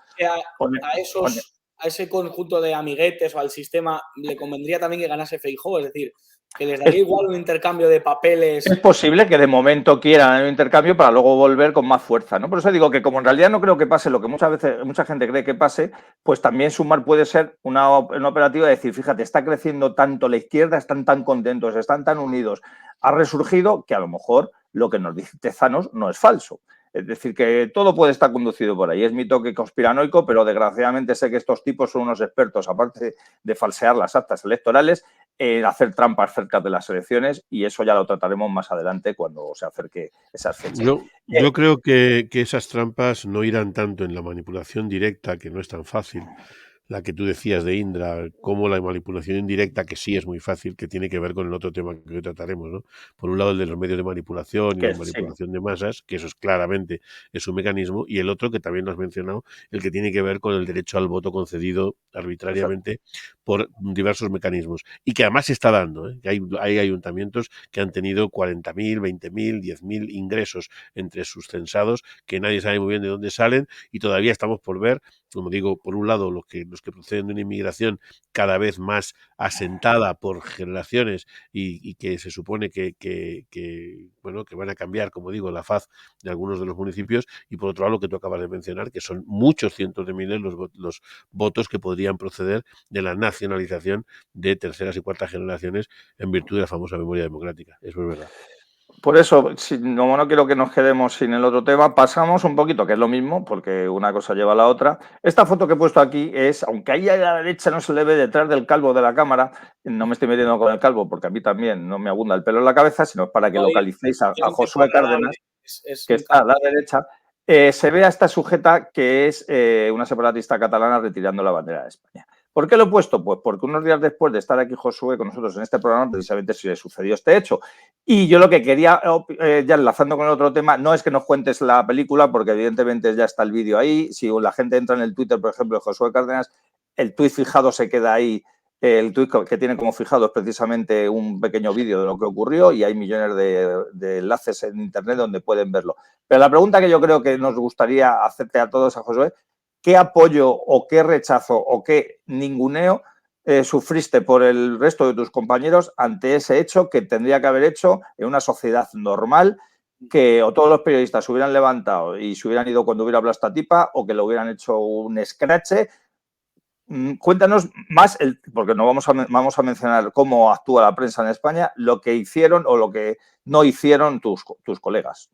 A ese conjunto de amiguetes o al sistema le convendría también que ganase Feijóo, es decir, que les daría igual un intercambio de papeles. Es posible que de momento quieran un intercambio para luego volver con más fuerza, ¿no? Por eso digo que, como en realidad no creo que pase lo que mucha gente cree que pase, pues también Sumar puede ser una operativa de decir, fíjate, está creciendo tanto la izquierda, están tan contentos, están tan unidos, ha resurgido, que a lo mejor lo que nos dice Tezanos no es falso. Es decir, que todo puede estar conducido por ahí. Es mi toque conspiranoico, pero desgraciadamente sé que estos tipos son unos expertos, aparte de falsear las actas electorales, en hacer trampas cerca de las elecciones, y eso ya lo trataremos más adelante cuando se acerque esas fechas. Yo creo que esas trampas no irán tanto en la manipulación directa, que no es tan fácil, la que tú decías de Indra, como la manipulación indirecta, que sí es muy fácil, que tiene que ver con el otro tema que hoy trataremos, ¿no? Por un lado, el de los medios de manipulación y Que la sí, manipulación de masas, que eso es claramente es un mecanismo, y el otro, que también lo has mencionado, el que tiene que ver con el derecho al voto concedido exacto. arbitrariamente por diversos mecanismos, y que además se está dando, ¿eh? Que hay ayuntamientos que han tenido 40.000, 20.000, 10.000 ingresos entre sus censados, que nadie sabe muy bien de dónde salen, y todavía estamos por ver, como digo, por un lado, los que proceden de una inmigración cada vez más asentada por generaciones y que se supone bueno, que van a cambiar, como digo, la faz de algunos de los municipios, y por otro lado, lo que tú acabas de mencionar, que son muchos cientos de miles los votos que podrían proceder de la nacionalización de terceras y cuartas generaciones en virtud de la famosa memoria democrática. Eso es verdad. Por eso, como no quiero que nos quedemos sin el otro tema, pasamos un poquito, que es lo mismo, porque una cosa lleva a la otra. Esta foto que he puesto aquí es, aunque ahí a la derecha no se le ve detrás del calvo de la cámara, no me estoy metiendo con el calvo porque a mí también no me abunda el pelo en la cabeza, sino es para que No, y localicéis a es Josué agradable. Cárdenas, Es que un está a calvo. la derecha. Se ve a esta sujeta que es una separatista catalana retirando la bandera de España. ¿Por qué lo he puesto? Pues porque unos días después de estar aquí Josué con nosotros en este programa, precisamente se le sucedió este hecho. Y yo lo que quería, ya enlazando con el otro tema, no es que nos cuentes la película, porque evidentemente ya está el vídeo ahí. Si la gente entra en el Twitter, por ejemplo, de Josué Cárdenas, el tuit fijado se queda ahí. El tuit que tiene como fijado es precisamente un pequeño vídeo de lo que ocurrió y hay millones de enlaces en Internet donde pueden verlo. Pero la pregunta que yo creo que nos gustaría hacerte a todos, a Josué, ¿qué apoyo o qué rechazo o qué ninguneo sufriste por el resto de tus compañeros ante ese hecho que tendría que haber hecho en una sociedad normal, que o todos los periodistas se hubieran levantado y se hubieran ido cuando hubiera hablado esta tipa, o que le hubieran hecho un escrache? Cuéntanos más, porque no vamos a mencionar cómo actúa la prensa en España, lo que hicieron o lo que no hicieron tus colegas.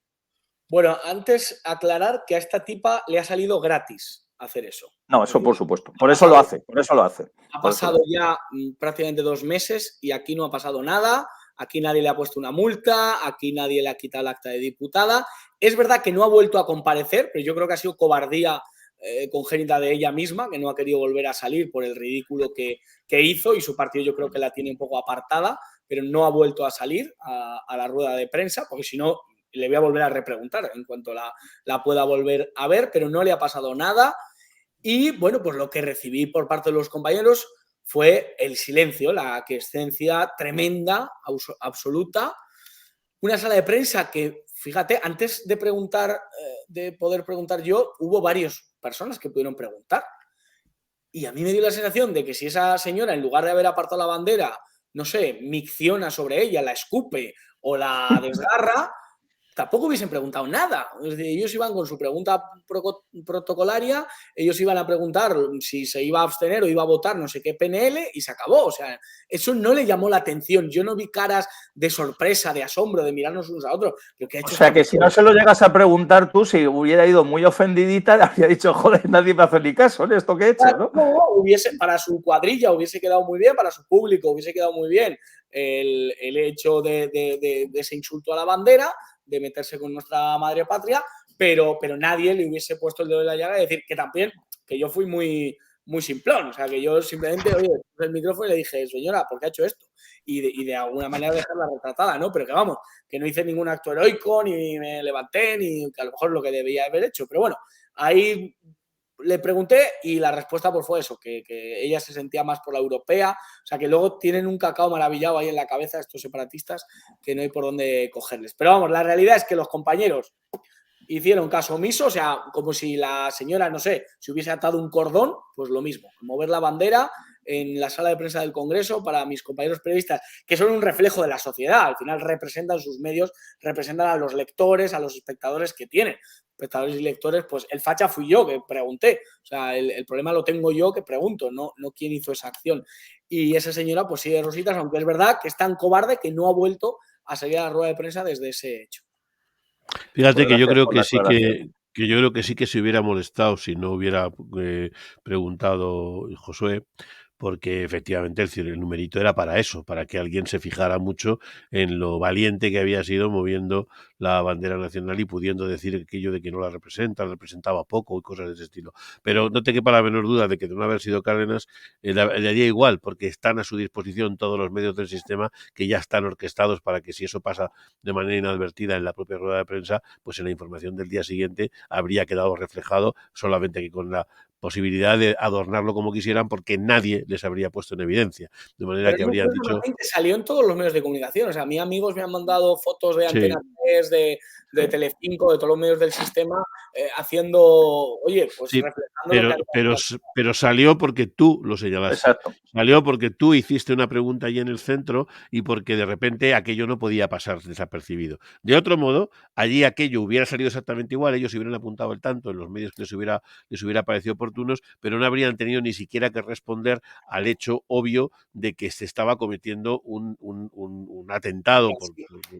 Bueno, antes aclarar que a esta tipa le ha salido gratis hacer eso. No, Es eso decir, por supuesto. Por eso lo hace, por eso lo hace. ha Por eso lo pasado hace. ya prácticamente 2 meses y aquí no ha pasado nada. Aquí nadie le ha puesto una multa, aquí nadie le ha quitado el acta de diputada. Es verdad que no ha vuelto a comparecer, pero yo creo que ha sido cobardía congénita de ella misma, que no ha querido volver a salir por el ridículo que hizo, y su partido yo creo que la tiene un poco apartada, pero no ha vuelto a salir a la rueda de prensa, porque si no le voy a volver a repreguntar en cuanto la pueda volver a ver, pero no le ha pasado nada. Y bueno, pues lo que recibí por parte de los compañeros fue el silencio, la aquiescencia tremenda, absoluta. Una sala de prensa que, fíjate, antes de preguntar, de poder preguntar yo, hubo varias personas que pudieron preguntar. Y a mí me dio la sensación de que si esa señora, en lugar de haber apartado la bandera, no sé, micciona sobre ella, la escupe o la desgarra, tampoco hubiesen preguntado nada. Es decir, ellos iban con su pregunta protocolaria, ellos iban a preguntar si se iba a abstener o iba a votar no sé qué PNL y se acabó. O sea, eso no le llamó la atención. Yo no vi caras de sorpresa, de asombro, de mirarnos unos a otros. Lo que ha O hecho sea esta que si no mujer, se lo llegas a preguntar tú, si hubiera ido muy ofendidita, le habría dicho, joder, nadie me hace ni caso en esto que he hecho, ¿no? hubiese, para su cuadrilla hubiese quedado muy bien, para su público hubiese quedado muy bien el hecho de ese insulto a la bandera, de meterse con nuestra madre patria, pero nadie le hubiese puesto el dedo en la llaga y decir que también, que yo fui muy simplón, o sea, que yo simplemente, oye, puse el micrófono y le dije, señora, ¿por qué ha hecho esto? Y de alguna manera dejarla retratada, ¿no? Pero que vamos, que no hice ningún acto heroico, ni me levanté, ni que a lo mejor lo que debía haber hecho, pero bueno, ahí le pregunté y la respuesta pues fue eso, que ella se sentía más por la europea, o sea que luego tienen un cacao maravillado ahí en la cabeza estos separatistas que no hay por dónde cogerles. Pero vamos, la realidad es que los compañeros hicieron caso omiso, o sea, como si la señora, no sé, se hubiese atado un cordón, pues lo mismo, mover la bandera en la sala de prensa del Congreso para mis compañeros periodistas, que son un reflejo de la sociedad, al final representan sus medios, representan a los lectores, a los espectadores que tienen. Espectadores y lectores, pues el facha fui yo que pregunté, o sea, el problema lo tengo yo que pregunto, no quién hizo esa acción. Y esa señora pues sigue rositas, aunque es verdad que es tan cobarde que no ha vuelto a salir a la rueda de prensa desde ese hecho. Fíjate Pues que yo gracias creo por la que sí aclaración. que yo creo que sí que se hubiera molestado si no hubiera preguntado Josué, porque efectivamente el numerito era para eso, para que alguien se fijara mucho en lo valiente que había sido moviendo la bandera nacional y pudiendo decir aquello de que no la representaba poco y cosas de ese estilo. Pero no te quepa la menor duda de que de no haber sido Cárdenas, le haría igual, porque están a su disposición todos los medios del sistema que ya están orquestados para que si eso pasa de manera inadvertida en la propia rueda de prensa, pues en la información del día siguiente habría quedado reflejado, solamente que con la posibilidad de adornarlo como quisieran, porque nadie les habría puesto en evidencia. De manera Pero que es un habrían dicho... Martín, que salió en todos los medios de comunicación. O sea, a mí amigos me han mandado fotos de Sí, Antena 3, de Telecinco, de todos los medios del sistema, haciendo, oye, pues sí, reflejando lo que había pasado. pero salió porque tú lo señalaste. Exacto. Salió porque tú hiciste una pregunta allí en el centro y porque de repente aquello no podía pasar desapercibido. De otro modo, allí aquello hubiera salido exactamente igual, ellos hubieran apuntado el tanto en los medios que les hubiera parecido oportunos, pero no habrían tenido ni siquiera que responder al hecho obvio de que se estaba cometiendo un atentado,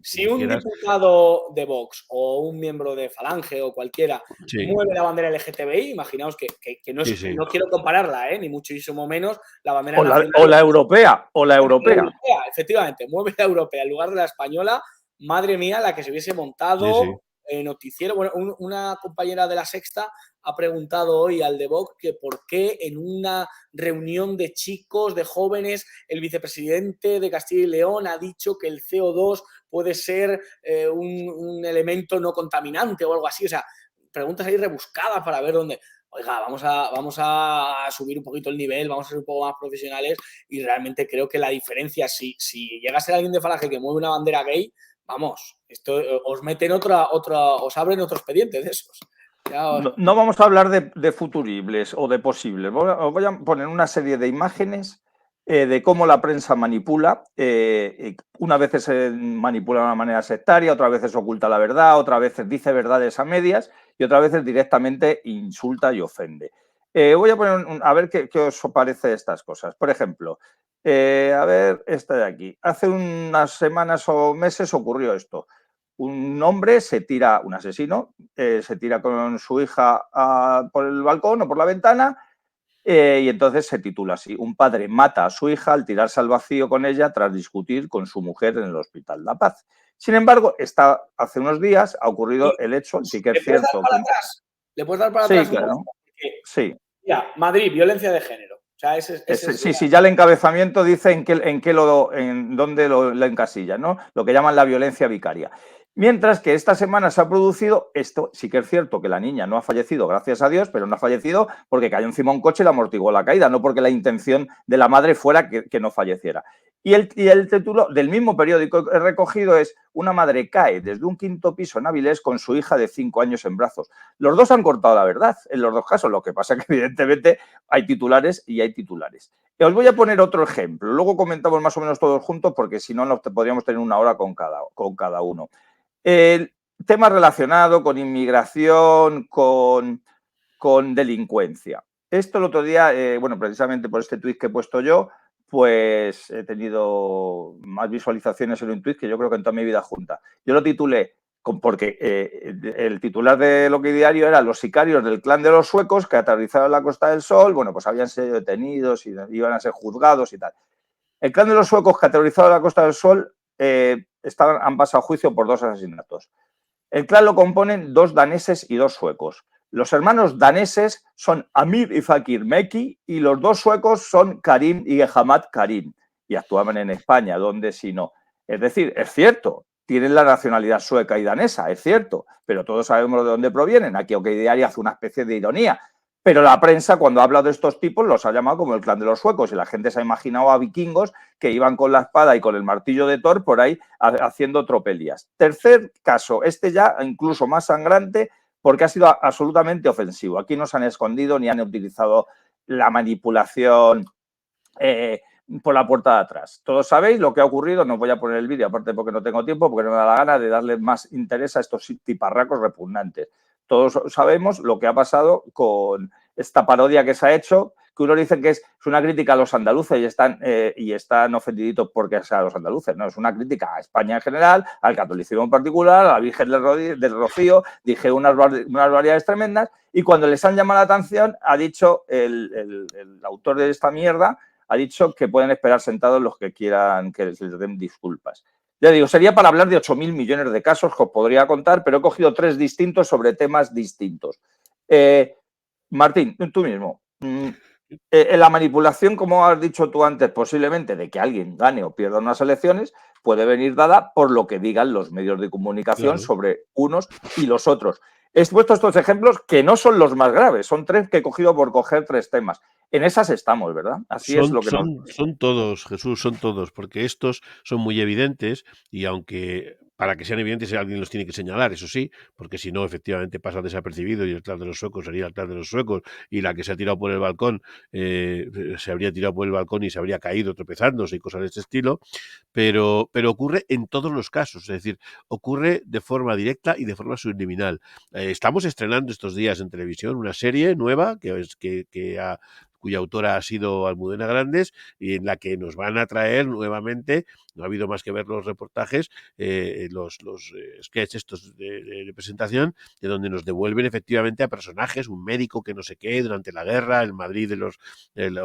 Si como un quieras. diputado de Vox o un miembro de Falange o cualquiera Sí, mueve la bandera LGTBI, imaginaos que no, sí, sí. no quiero compararla, ni muchísimo menos la bandera O nacional. la europea, o la europea. Efectivamente, mueve la europea en lugar de la española. Madre mía, la que se hubiese Sí, sí. montado noticiero. Bueno, una compañera de La Sexta ha preguntado hoy al de Vox que por qué en una reunión de chicos, de jóvenes, el vicepresidente de Castilla y León ha dicho que el CO2 puede ser un elemento no contaminante o algo así. O sea, preguntas ahí rebuscadas para ver dónde... Oiga, vamos a subir un poquito el nivel, vamos a ser un poco más profesionales, y realmente creo que la diferencia, si llega a ser alguien de Falange que mueve una bandera gay, vamos, esto os meten os abren otro expediente de esos. No vamos a hablar de futuribles o de posibles. Os voy a poner una serie de imágenes de cómo la prensa manipula. Unas veces se manipula de una manera sectaria, otras veces oculta la verdad, otras veces dice verdades a medias y otras veces directamente insulta y ofende. Voy a poner a ver qué os parece estas cosas. Por ejemplo, a ver, esta de aquí. Hace unas semanas o meses ocurrió esto. Un hombre un asesino, se tira con su hija por el balcón o por la ventana y entonces se titula así: un padre mata a su hija al tirarse al vacío con ella tras discutir con su mujer en el Hospital La Paz. Sin embargo, hace unos días ha ocurrido el hecho, sí que ¿Le es puedes dar cierto para que... atrás? ¿Le puedes dar para Sí, atrás un claro, poquito? Porque, sí. mira, Madrid, violencia de género. O sea, ese es Sí, ya el encabezamiento dice en dónde lo encasilla, ¿no? Lo que llaman la violencia vicaria. Mientras que esta semana se ha producido esto, sí que es cierto que la niña no ha fallecido, gracias a Dios, pero no ha fallecido porque cayó encima un coche y le amortiguó la caída, no porque la intención de la madre fuera que no falleciera. Y el título del mismo periódico que he recogido es: una madre cae desde un quinto piso en Avilés con su hija de 5 años en brazos. Los dos han cortado la verdad en los dos casos, lo que pasa es que evidentemente hay titulares y hay titulares. Os voy a poner otro ejemplo, luego comentamos más o menos todos juntos porque si no podríamos tener una hora con cada uno. El tema relacionado con inmigración, con delincuencia. Esto el otro día, bueno, precisamente por este tuit que he puesto yo, pues he tenido más visualizaciones en un tuit que yo creo que en toda mi vida junta. Yo lo titulé porque el titular de Lo que Diario era: los sicarios del clan de los suecos que aterrizaron en la Costa del Sol, bueno, pues habían sido detenidos y iban a ser juzgados y tal. El clan de los suecos que aterrizaron en la Costa del Sol han pasado a juicio por 2 asesinatos. El clan lo componen 2 daneses y 2 suecos. Los hermanos daneses son Amir y Fakir Meki y los 2 suecos son Karim y Gehamad Karim. Y actuaban en España, donde si no. Es decir, es cierto, tienen la nacionalidad sueca y danesa, es cierto, pero todos sabemos de dónde provienen. Aquí OK Diario hace una especie de ironía. Pero la prensa, cuando ha hablado de estos tipos, los ha llamado como el clan de los suecos y la gente se ha imaginado a vikingos que iban con la espada y con el martillo de Thor por ahí haciendo tropelías. Tercer caso, este ya incluso más sangrante porque ha sido absolutamente ofensivo. Aquí no se han escondido ni han utilizado la manipulación por la puerta de atrás. Todos sabéis lo que ha ocurrido, no voy a poner el vídeo, aparte porque no tengo tiempo, porque no me da la gana de darle más interés a estos tiparracos repugnantes. Todos sabemos lo que ha pasado con esta parodia que se ha hecho, que uno dice que es una crítica a los andaluces y están ofendiditos porque sean los andaluces. No, es una crítica a España en general, al catolicismo en particular, a la Virgen del Rocío. Dije unas variedades tremendas y cuando les han llamado la atención ha dicho el autor de esta mierda, ha dicho que pueden esperar sentados los que quieran que les den disculpas. Ya digo, sería para hablar de 8.000 millones de casos que os podría contar, pero he cogido 3 distintos sobre temas distintos. Martín, tú mismo. La manipulación, como has dicho tú antes, posiblemente de que alguien gane o pierda unas elecciones, puede venir dada por lo que digan los medios de comunicación sobre unos y los otros. He puesto estos ejemplos que no son los más graves, son 3 que he cogido por coger 3 temas. En esas estamos, ¿verdad? Así es lo que son todos, Jesús, son todos, porque estos son muy evidentes y aunque para que sean evidentes alguien los tiene que señalar, eso sí, porque si no, efectivamente pasa desapercibido y el clan de los suecos sería el clan de los suecos y la que se ha tirado por el balcón se habría tirado por el balcón y se habría caído tropezándose y cosas de este estilo, pero ocurre en todos los casos, es decir, ocurre de forma directa y de forma subliminal. Estamos estrenando estos días en televisión una serie nueva cuya autora ha sido Almudena Grandes y en la que nos van a traer nuevamente, no ha habido más que ver los reportajes, los sketches estos de presentación, de donde nos devuelven efectivamente a personajes, un médico que no sé qué, durante la guerra, el Madrid el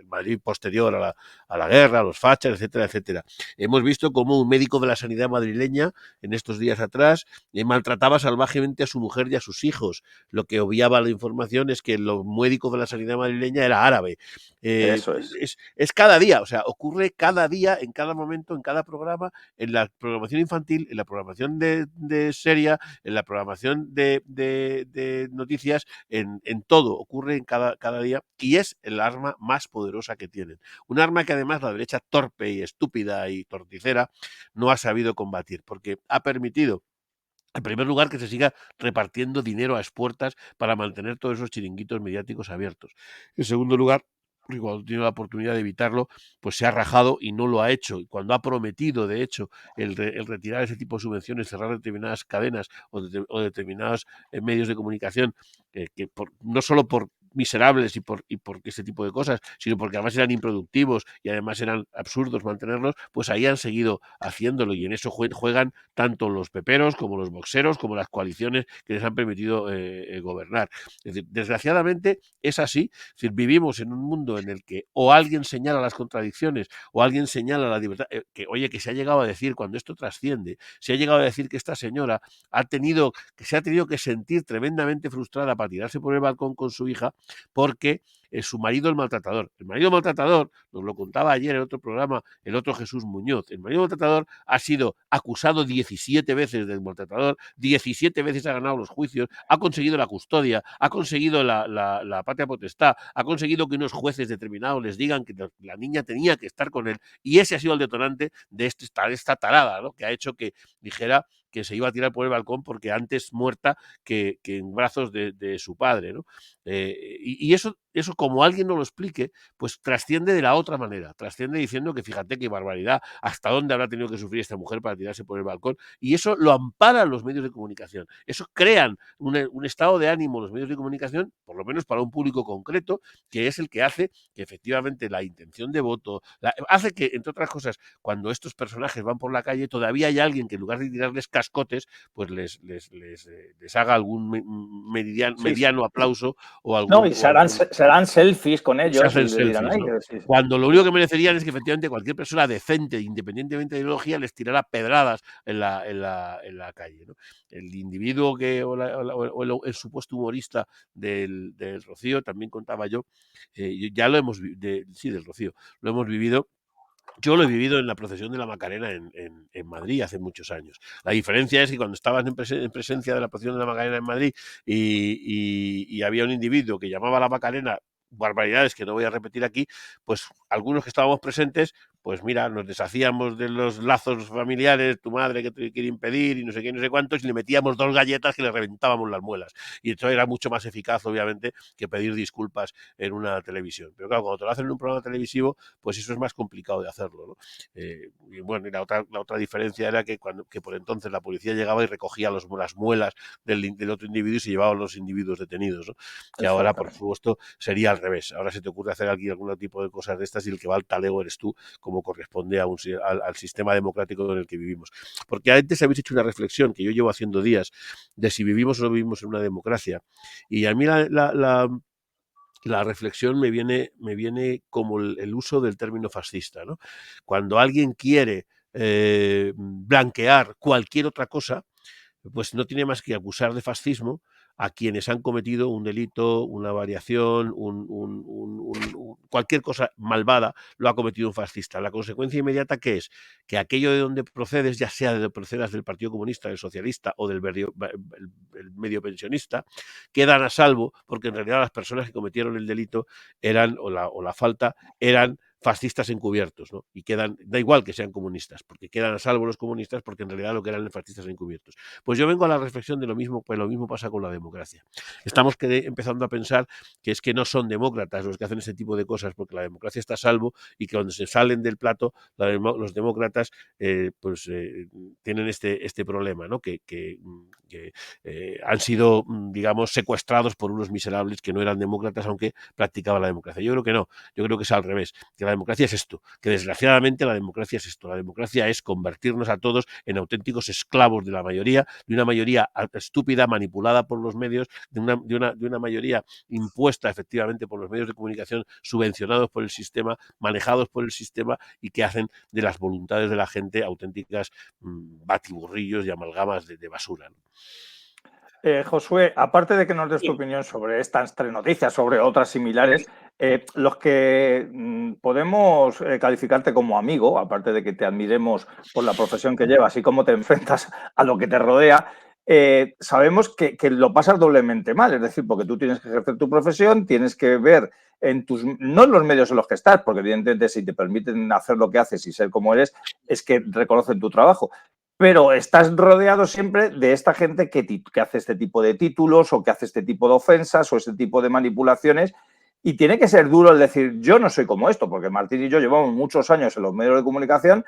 Madrid posterior a la guerra, los fachas, etcétera, etcétera. Hemos visto cómo un médico de la sanidad madrileña, en estos días atrás, maltrataba salvajemente a su mujer y a sus hijos. Lo que obviaba la información es que los médicos de la sanidad madrileña era árabe. Eso es. Es cada día, o sea, ocurre cada día, en cada momento, en cada programa, en la programación infantil, en la programación de seria, en la programación de noticias, en todo, ocurre en cada día y es el arma más poderosa que tienen. Un arma que además la derecha torpe y estúpida y torticera no ha sabido combatir porque ha permitido, en primer lugar, que se siga repartiendo dinero a expuertas para mantener todos esos chiringuitos mediáticos abiertos. En segundo lugar, cuando tiene la oportunidad de evitarlo, pues se ha rajado y no lo ha hecho. Y cuando ha prometido, de hecho, el retirar ese tipo de subvenciones, cerrar determinadas cadenas o determinados medios de comunicación, no solo por miserables y por ese tipo de cosas, sino porque además eran improductivos y además eran absurdos mantenerlos, pues ahí han seguido haciéndolo y en eso juegan tanto los peperos como los boxeros, como las coaliciones que les han permitido gobernar. Es decir, desgraciadamente es así. Es decir, vivimos en un mundo en el que o alguien señala las contradicciones o alguien señala la libertad, que se ha llegado a decir, cuando esto trasciende, se ha llegado a decir que esta señora se ha tenido que sentir tremendamente frustrada para tirarse por el balcón con su hija porque su marido el maltratador. El marido maltratador, nos lo contaba ayer en otro programa, el otro Jesús Muñoz, el marido maltratador ha sido acusado 17 veces del maltratador, 17 veces ha ganado los juicios, ha conseguido la custodia, ha conseguido la patria potestad, ha conseguido que unos jueces determinados les digan que la niña tenía que estar con él y ese ha sido el detonante de esta tarada, ¿no? Que ha hecho que dijera que se iba a tirar por el balcón porque antes muerta que en brazos de su padre, ¿no? Y eso, como alguien no lo explique, pues trasciende de la otra manera, trasciende diciendo que fíjate qué barbaridad, hasta dónde habrá tenido que sufrir esta mujer para tirarse por el balcón, y eso lo amparan los medios de comunicación, eso crean un estado de ánimo los medios de comunicación, por lo menos para un público concreto, que es el que hace que efectivamente la intención de voto, hace que, entre otras cosas, cuando estos personajes van por la calle, todavía hay alguien que en lugar de tirarles cascotes, pues les haga algún mediano aplauso o algún... No, y serán selfies con ellos se hacen y le dirán, selfies, ay, ¿no? sí. Cuando lo único que merecerían es que efectivamente cualquier persona decente, independientemente de ideología, les tirara pedradas en la calle, ¿no? El individuo o el supuesto humorista del Rocío, también contaba yo, ya lo hemos del Rocío, lo hemos vivido. Yo lo he vivido en la procesión de la Macarena en Madrid hace muchos años. La diferencia es que cuando estabas en presencia de la procesión de la Macarena en Madrid y había un individuo que llamaba a la Macarena barbaridades que no voy a repetir aquí, pues algunos que estábamos presentes, pues mira, nos deshacíamos de los lazos familiares, tu madre que te quiere impedir y no sé qué, no sé cuántos, y le metíamos 2 galletas que le reventábamos las muelas. Y esto era mucho más eficaz, obviamente, que pedir disculpas en una televisión. Pero claro, cuando te lo hacen en un programa televisivo, pues eso es más complicado de hacerlo, ¿no? Y bueno, y la otra diferencia era que por entonces la policía llegaba y recogía las muelas del otro individuo y se llevaban los individuos detenidos, ¿no? Que ahora, por supuesto, sería al revés. Ahora se te ocurre hacer aquí algún tipo de cosas de estas y el que va al talego eres tú, como corresponde al sistema democrático en el que vivimos. Porque antes habéis hecho una reflexión que yo llevo haciendo días de si vivimos o no vivimos en una democracia. Y a mí la reflexión me viene como el uso del término fascista, ¿no? Cuando alguien quiere blanquear cualquier otra cosa, pues no tiene más que acusar de fascismo a quienes han cometido un delito, una variación, cualquier cosa malvada lo ha cometido un fascista. La consecuencia inmediata, ¿qué es? Que aquello de donde procedes, ya sea de procedas del Partido Comunista, del Socialista o del el medio pensionista, quedan a salvo, porque en realidad las personas que cometieron el delito eran, o la falta, eran fascistas encubiertos, ¿no? Y quedan, da igual que sean comunistas, porque quedan a salvo los comunistas, porque en realidad lo que eran fascistas encubiertos. Pues yo vengo a la reflexión de lo mismo, pues lo mismo pasa con la democracia. Estamos empezando a pensar que es que no son demócratas los que hacen ese tipo de cosas, porque la democracia está a salvo y que cuando se salen del plato, los demócratas tienen este problema, ¿no? Que han sido, digamos, secuestrados por unos miserables que no eran demócratas, aunque practicaban la democracia. Yo creo que no, yo creo que es al revés, que la democracia es esto, que desgraciadamente la democracia es esto, la democracia es convertirnos a todos en auténticos esclavos de la mayoría, de una mayoría estúpida, manipulada por los medios, de una mayoría impuesta efectivamente por los medios de comunicación, subvencionados por el sistema, manejados por el sistema y que hacen de las voluntades de la gente auténticas batiburrillos y amalgamas de basura, ¿no? Josué, aparte de que nos des tu opinión sobre estas tres noticias, sobre otras similares, los que podemos calificarte como amigo, aparte de que te admiremos por la profesión que llevas y cómo te enfrentas a lo que te rodea, sabemos que lo pasas doblemente mal, es decir, porque tú tienes que ejercer tu profesión, tienes que ver no en los medios en los que estás, porque evidentemente si te permiten hacer lo que haces y ser como eres, es que reconocen tu trabajo. Pero estás rodeado siempre de esta gente que hace este tipo de títulos o que hace este tipo de ofensas o este tipo de manipulaciones y tiene que ser duro el decir yo no soy como esto, porque Martín y yo llevamos muchos años en los medios de comunicación,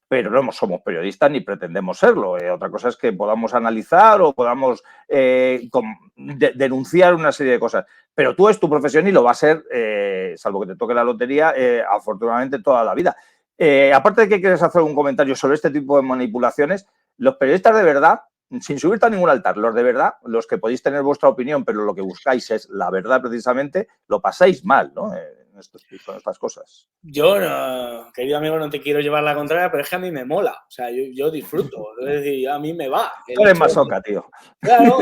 pero no somos periodistas ni pretendemos serlo. Otra cosa es que podamos analizar o podamos denunciar una serie de cosas. Pero tú es tu profesión y lo va a ser, salvo que te toque la lotería, afortunadamente toda la vida. Aparte de que quieres hacer un comentario sobre este tipo de manipulaciones, los periodistas de verdad, sin subirte a ningún altar, los de verdad, los que podéis tener vuestra opinión, pero lo que buscáis es la verdad precisamente, lo pasáis mal, ¿no? Con estas cosas. Yo, no, querido amigo, no te quiero llevar la contraria, pero es que a mí me mola. O sea, yo disfruto. Es decir, a mí me va. Eres masoca, tío. Claro,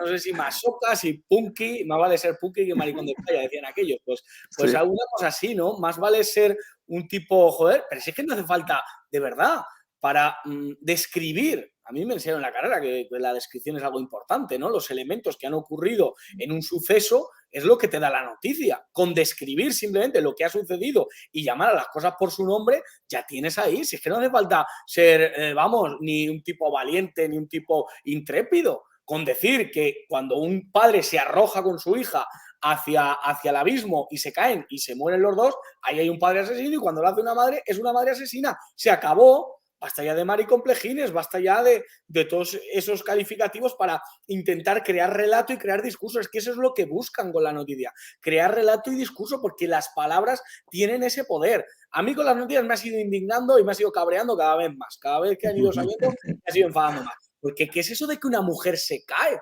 no sé si masoca, si punky, más vale ser punky que maricón de playa, decían aquellos. Pues sí. Alguna cosa así, ¿no? Más vale ser un tipo, joder, pero si es que no hace falta, de verdad, para describir. A mí me enseñaron en la carrera que la descripción es algo importante, ¿no? Los elementos que han ocurrido en un suceso es lo que te da la noticia. Con describir simplemente lo que ha sucedido y llamar a las cosas por su nombre, ya tienes ahí. Si es que no hace falta ser, ni un tipo valiente, ni un tipo intrépido. Con decir que cuando un padre se arroja con su hija hacia el abismo y se caen y se mueren los dos, ahí hay un padre asesino y cuando lo hace una madre, es una madre asesina. Se acabó. Basta ya de maricomplejines, basta ya de todos esos calificativos para intentar crear relato y crear discurso. Es que eso es lo que buscan con la noticia, crear relato y discurso, porque las palabras tienen ese poder. A mí con las noticias me ha sido indignando y me ha sido cabreando cada vez más. Cada vez que han ido saliendo me ha sido enfadando más. Porque ¿qué es eso de que una mujer se cae?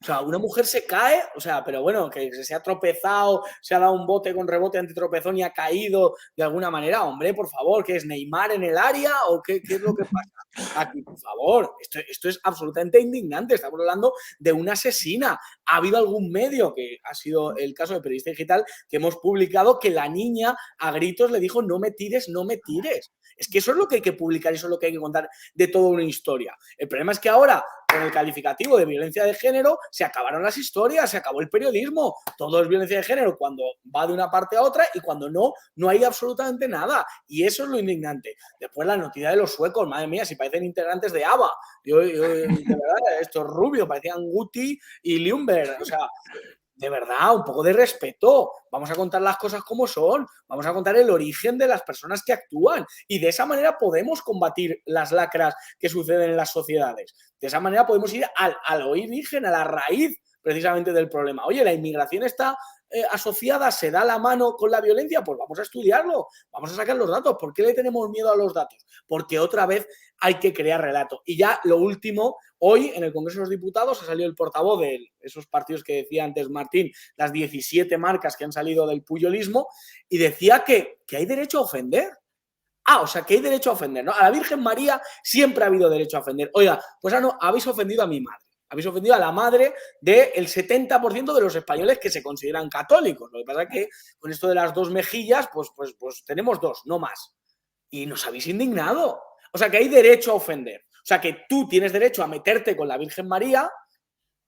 O sea, una mujer se cae, o sea, pero bueno, que se ha tropezado, se ha dado un bote con rebote antitropezón y ha caído de alguna manera. Hombre, por favor, ¿qué es Neymar en el área o qué es lo que pasa aquí? Por favor, esto es absolutamente indignante. Estamos hablando de una asesina. Ha habido algún medio, que ha sido el caso de Periodista Digital, que hemos publicado que la niña a gritos le dijo no me tires, no me tires. Es que eso es lo que hay que publicar, eso es lo que hay que contar de toda una historia. El problema es que ahora, con el calificativo de violencia de género, se acabaron las historias, se acabó el periodismo. Todo es violencia de género cuando va de una parte a otra y cuando no hay absolutamente nada. Y eso es lo indignante. Después la noticia de los suecos, madre mía, si parecen integrantes de ABBA. De verdad, estos rubios parecían Guti y Ljungberg. O sea, de verdad, un poco de respeto. Vamos a contar las cosas como son. Vamos a contar el origen de las personas que actúan. Y de esa manera podemos combatir las lacras que suceden en las sociedades. De esa manera podemos ir al origen, a la raíz precisamente del problema. Oye, la inmigración está asociada se da la mano con la violencia, pues vamos a estudiarlo, vamos a sacar los datos. ¿Por qué le tenemos miedo a los datos? Porque otra vez hay que crear relato. Y ya lo último, hoy en el Congreso de los Diputados ha salido el portavoz de esos partidos que decía antes Martín, las 17 marcas que han salido del puyolismo, y decía que hay derecho a ofender. O sea, que hay derecho a ofender, ¿no? A la Virgen María siempre ha habido derecho a ofender. Oiga, pues no, habéis ofendido a mi madre. Habéis ofendido a la madre del 70% de los españoles que se consideran católicos. Lo que pasa es que con esto de las dos mejillas, pues tenemos dos, no más. Y nos habéis indignado. O sea, que hay derecho a ofender. O sea, que tú tienes derecho a meterte con la Virgen María,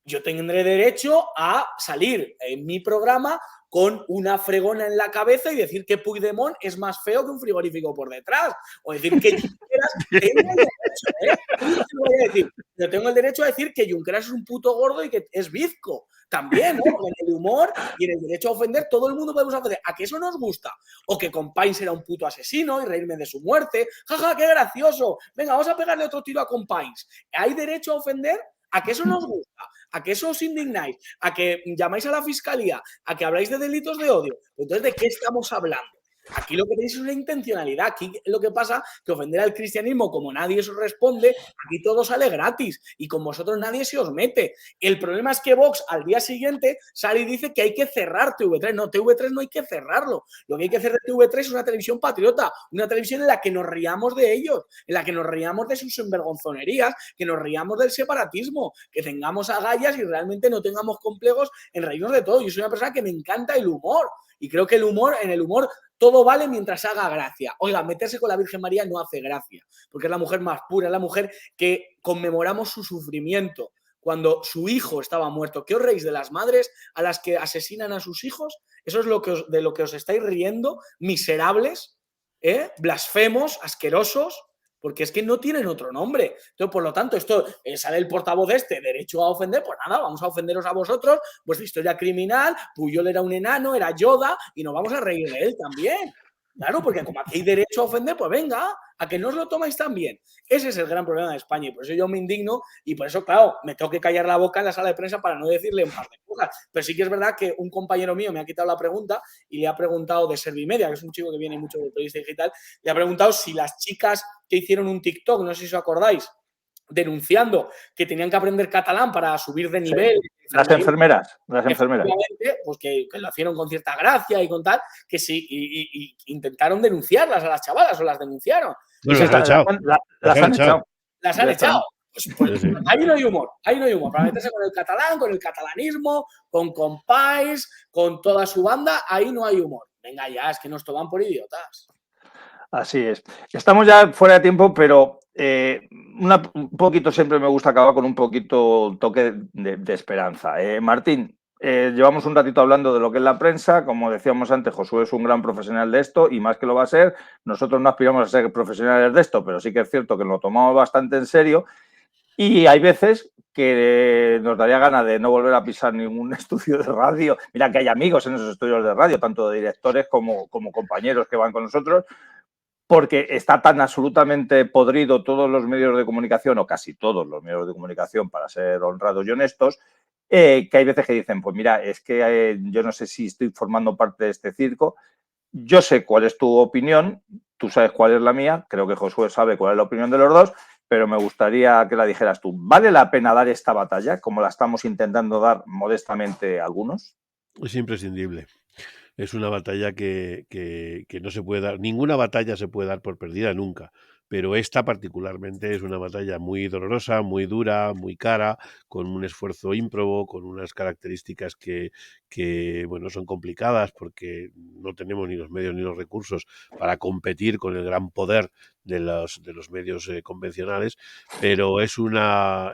yo tendré derecho a salir en mi programa con una fregona en la cabeza y decir que Puigdemont es más feo que un frigorífico por detrás. O decir que Junqueras... Tengo el derecho, Yo tengo el derecho a decir que Junqueras es un puto gordo y que es bizco. También, ¿no? En el humor y en el derecho a ofender, todo el mundo podemos ofender. ¿A que eso nos gusta? O que Companys era un puto asesino y reírme de su muerte. ¡Jaja, qué gracioso! Venga, vamos a pegarle otro tiro a Companys. ¿Hay derecho a ofender? ¿A que eso nos gusta? ¿A que eso os indignáis? ¿A que llamáis a la fiscalía? ¿A que habláis de delitos de odio? Entonces, ¿de qué estamos hablando? Aquí lo que tenéis es una intencionalidad. Aquí lo que pasa es que ofender al cristianismo, como nadie os responde, aquí todo sale gratis y con vosotros nadie se os mete. El problema es que Vox al día siguiente sale y dice que hay que cerrar TV3. No, TV3 no hay que cerrarlo. Lo que hay que hacer de TV3 es una televisión patriota, una televisión en la que nos riamos de ellos, en la que nos riamos de sus envergonzonerías, que nos riamos del separatismo, que tengamos agallas y realmente no tengamos complejos en reírnos de todo. Yo soy una persona que me encanta el humor y creo que en el humor todo vale mientras haga gracia. Oiga, meterse con la Virgen María no hace gracia, porque es la mujer más pura, es la mujer que conmemoramos su sufrimiento cuando su hijo estaba muerto. ¿Qué os reís de las madres a las que asesinan a sus hijos? Eso es de lo que os estáis riendo, miserables, blasfemos, asquerosos, porque es que no tienen otro nombre. Entonces, por lo tanto, esto sale el portavoz derecho a ofender, pues nada, vamos a ofenderos a vosotros, vuestra historia criminal, Puyol era un enano, era Yoda, y nos vamos a reír de él también. Claro, porque como aquí hay derecho a ofender, pues venga, a que no os lo tomáis tan bien. Ese es el gran problema de España y por eso yo me indigno y por eso, claro, me tengo que callar la boca en la sala de prensa para no decirle un par de cosas. Pero sí que es verdad que un compañero mío me ha quitado la pregunta y le ha preguntado de Servimedia, que es un chico que viene mucho del periodista digital, le ha preguntado si las chicas que hicieron un TikTok, no sé si os acordáis, denunciando que tenían que aprender catalán para subir de nivel. Sí. Las enfermeras. Pues que lo hicieron con cierta gracia y con tal, que sí, y intentaron denunciarlas a las chavalas o las denunciaron. Bueno, las han echado. Las han echado. Pues, sí. Ahí no hay humor, Para meterse con el catalán, con el catalanismo, con Companys, con toda su banda, ahí no hay humor. Venga ya, es que nos toman por idiotas. Así es. Estamos ya fuera de tiempo, pero un poquito siempre me gusta acabar con un poquito toque de esperanza. Martín, llevamos un ratito hablando de lo que es la prensa. Como decíamos antes, Josué es un gran profesional de esto y más que lo va a ser. Nosotros no aspiramos a ser profesionales de esto, pero sí que es cierto que lo tomamos bastante en serio. Y hay veces que nos daría ganas de no volver a pisar ningún estudio de radio. Mira que hay amigos en esos estudios de radio, tanto de directores como compañeros que van con nosotros, porque está tan absolutamente podrido todos los medios de comunicación, o casi todos los medios de comunicación, para ser honrados y honestos, que hay veces que dicen, pues mira, es que yo no sé si estoy formando parte de este circo. Yo sé cuál es tu opinión, tú sabes cuál es la mía, creo que Josué sabe cuál es la opinión de los dos, pero me gustaría que la dijeras tú. ¿Vale la pena dar esta batalla, como la estamos intentando dar modestamente algunos? Es imprescindible. Es una batalla que no se puede dar. Ninguna batalla se puede dar por perdida nunca. Pero esta particularmente es una batalla muy dolorosa, muy dura, muy cara, con un esfuerzo ímprobo, con unas características que bueno, son complicadas porque no tenemos ni los medios ni los recursos para competir con el gran poder de los medios convencionales, pero es una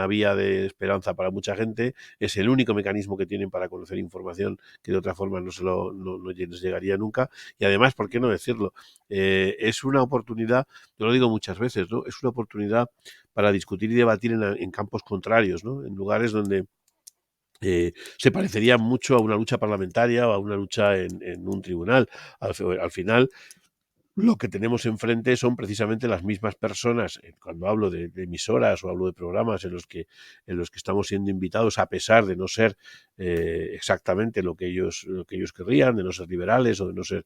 vía de esperanza para mucha gente, es el único mecanismo que tienen para conocer información que de otra forma no les llegaría nunca, y además, ¿por qué no decirlo? Es una oportunidad, yo lo digo muchas veces, ¿no? Es una oportunidad para discutir y debatir en campos contrarios, ¿no? En lugares donde se parecería mucho a una lucha parlamentaria o a una lucha en un tribunal. Al final, lo que tenemos enfrente son precisamente las mismas personas. Cuando hablo de emisoras o hablo de programas en los que estamos siendo invitados, a pesar de no ser exactamente lo que ellos querrían, de no ser liberales o de no ser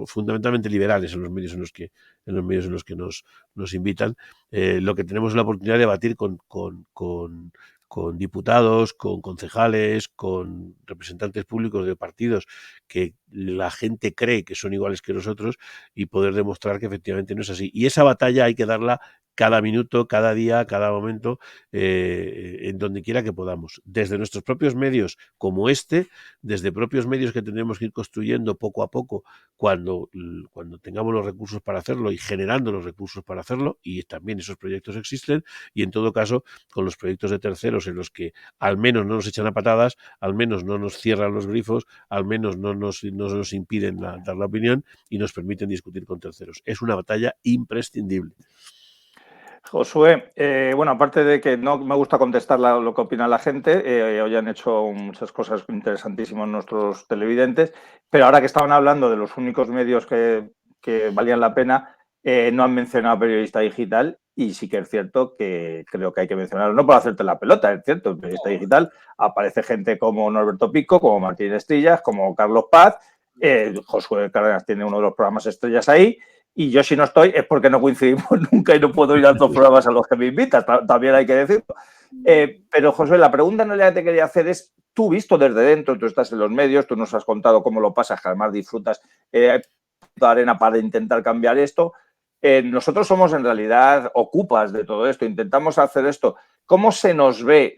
fundamentalmente liberales en los medios en los que nos invitan, lo que tenemos es la oportunidad de debatir con diputados, con concejales, con representantes públicos de partidos que la gente cree que son iguales que nosotros y poder demostrar que efectivamente no es así. Y esa batalla hay que darla cada minuto, cada día, cada momento, en donde quiera que podamos. Desde nuestros propios medios como desde propios medios que tendremos que ir construyendo poco a poco cuando tengamos los recursos para hacerlo y generando los recursos para hacerlo, y también esos proyectos existen, y en todo caso con los proyectos de terceros en los que al menos no nos echan a patadas, al menos no nos cierran los grifos, al menos no nos impiden dar la opinión y nos permiten discutir con terceros. Es una batalla imprescindible. Josué, bueno, aparte de que no me gusta contestar lo que opina la gente, hoy han hecho muchas cosas interesantísimas nuestros televidentes, pero ahora que estaban hablando de los únicos medios que valían la pena, no han mencionado periodista digital, y sí que es cierto que creo que hay que mencionarlo, no por hacerte la pelota, es cierto, en periodista digital aparece gente como Norberto Pico, como Martín Estrillas, como Carlos Paz, Josué Cárdenas tiene uno de los programas estrellas ahí. Y yo, si no estoy, es porque no coincidimos nunca y no puedo ir a otros programas a los que me invitas, también hay que decirlo. Pero, José, la pregunta en realidad que te quería hacer es, tú visto desde dentro, tú estás en los medios, tú nos has contado cómo lo pasas, que además disfrutas arena para intentar cambiar esto. Nosotros somos en realidad ocupas de todo esto, intentamos hacer esto. ¿Cómo se nos ve,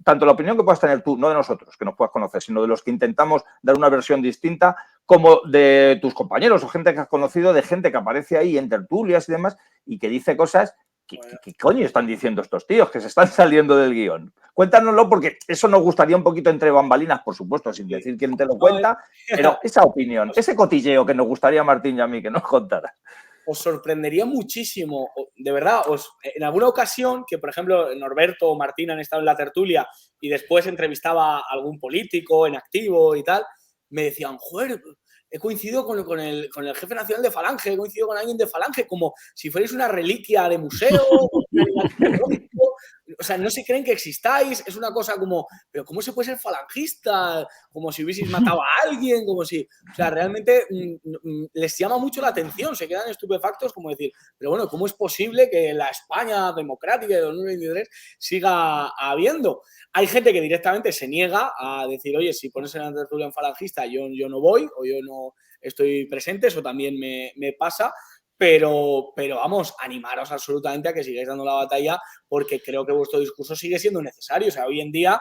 tanto la opinión que puedas tener tú, no de nosotros, que nos puedas conocer, sino de los que intentamos dar una versión distinta, como de tus compañeros o gente que has conocido, de gente que aparece ahí en tertulias y demás, y que dice cosas ¿qué coño están diciendo estos tíos? Que se están saliendo del guión. Cuéntanoslo, porque eso nos gustaría un poquito entre bambalinas, por supuesto, sin decir quién te lo cuenta, pero esa opinión, ese cotilleo que nos gustaría, Martín y a mí, que nos contaras. Os sorprendería muchísimo, de verdad, en alguna ocasión que, por ejemplo, Norberto o Martín han estado en la tertulia y después entrevistaba a algún político en activo y tal, me decían, joder, he coincidido con el jefe nacional de Falange, he coincidido con alguien de Falange, como si fuerais una reliquia de museo, o sea, no se creen que existáis, es una cosa como, pero ¿cómo se puede ser falangista? Como si hubieseis matado a alguien, como si, o sea, realmente les llama mucho la atención, se quedan estupefactos como decir, pero bueno, ¿cómo es posible que la España democrática de 2023 siga habiendo? Hay gente que directamente se niega a decir, oye, si pones en la tertulia en falangista, yo no voy o yo no estoy presente, eso también me pasa. Pero vamos, animaros absolutamente a que sigáis dando la batalla, porque creo que vuestro discurso sigue siendo necesario. O sea, hoy en día,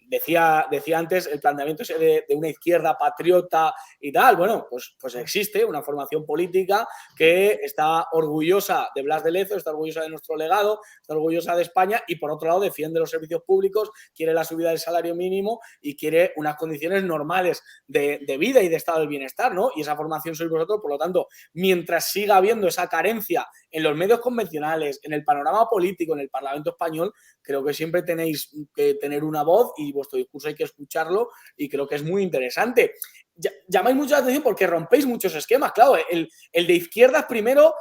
decía antes, el planteamiento ese de una izquierda patriota y tal, bueno, pues existe una formación política que está orgullosa de Blas de Lezo, está orgullosa de nuestro legado, está orgullosa de España y, por otro lado, defiende los servicios públicos, quiere la subida del salario mínimo y quiere unas condiciones normales de vida y de estado del bienestar, ¿no? Y esa formación sois vosotros, por lo tanto, mientras siga habiendo esa carencia en los medios convencionales, en el panorama político, en el Parlamento español, creo que siempre tenéis que tener una voz y vuestro discurso hay que escucharlo, y creo que es muy interesante. Llamáis mucho la atención porque rompéis muchos esquemas. Claro, el de izquierdas, primero,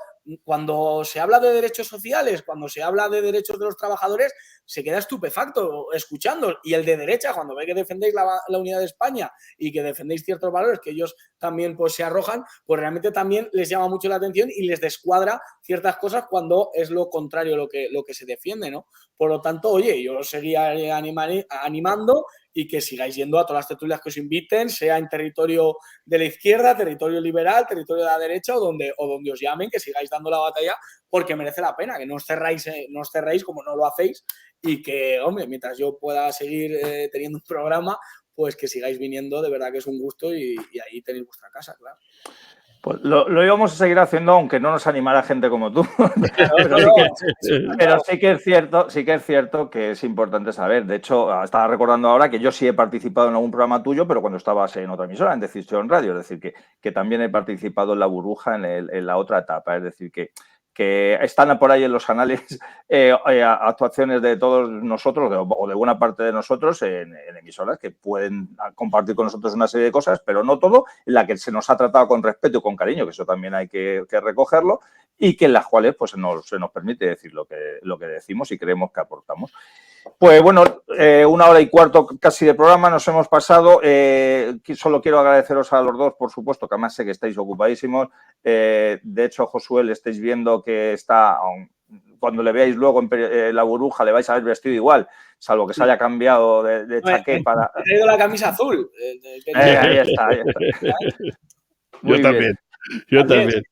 cuando se habla de derechos sociales, cuando se habla de derechos de los trabajadores, se queda estupefacto escuchando. Y el de derecha, cuando ve que defendéis la unidad de España y que defendéis ciertos valores que ellos también pues se arrojan, pues realmente también les llama mucho la atención y les descuadra ciertas cosas cuando es lo contrario lo que se defiende, ¿no? Por lo tanto, oye, yo os seguía animando y que sigáis yendo a todas las tertulias que os inviten, sea en territorio de la izquierda, territorio liberal, territorio de la derecha o donde os llamen, que sigáis dando la batalla, porque merece la pena, que no os cerréis como no lo hacéis, y que, hombre, mientras yo pueda seguir teniendo un programa, pues que sigáis viniendo, de verdad que es un gusto, y ahí tenéis vuestra casa, claro. Pues lo íbamos a seguir haciendo, aunque no nos animara gente como tú. Pero sí que es cierto que es importante saber. De hecho, estaba recordando ahora que yo sí he participado en algún programa tuyo, pero cuando estabas en otra emisora, en Decisión Radio. Es decir, que también he participado en La Burbuja en la otra etapa. Es decir, que que están por ahí en los canales actuaciones de todos nosotros o de buena parte de nosotros en emisoras que pueden compartir con nosotros una serie de cosas, pero no todo, en la que se nos ha tratado con respeto y con cariño, que eso también hay que recogerlo, y que en las cuales pues, se nos permite decir lo que decimos y creemos que aportamos. Pues bueno, 1 hora y cuarto casi de programa nos hemos pasado. Solo quiero agradeceros a los dos, por supuesto, que además sé que estáis ocupadísimos. De hecho, Josué, le estáis viendo que está, cuando le veáis luego en la burbuja, le vais a ver vestido igual, salvo que se haya cambiado de chaqué para... He traído la camisa azul. Ahí está. Yo también. Yo también.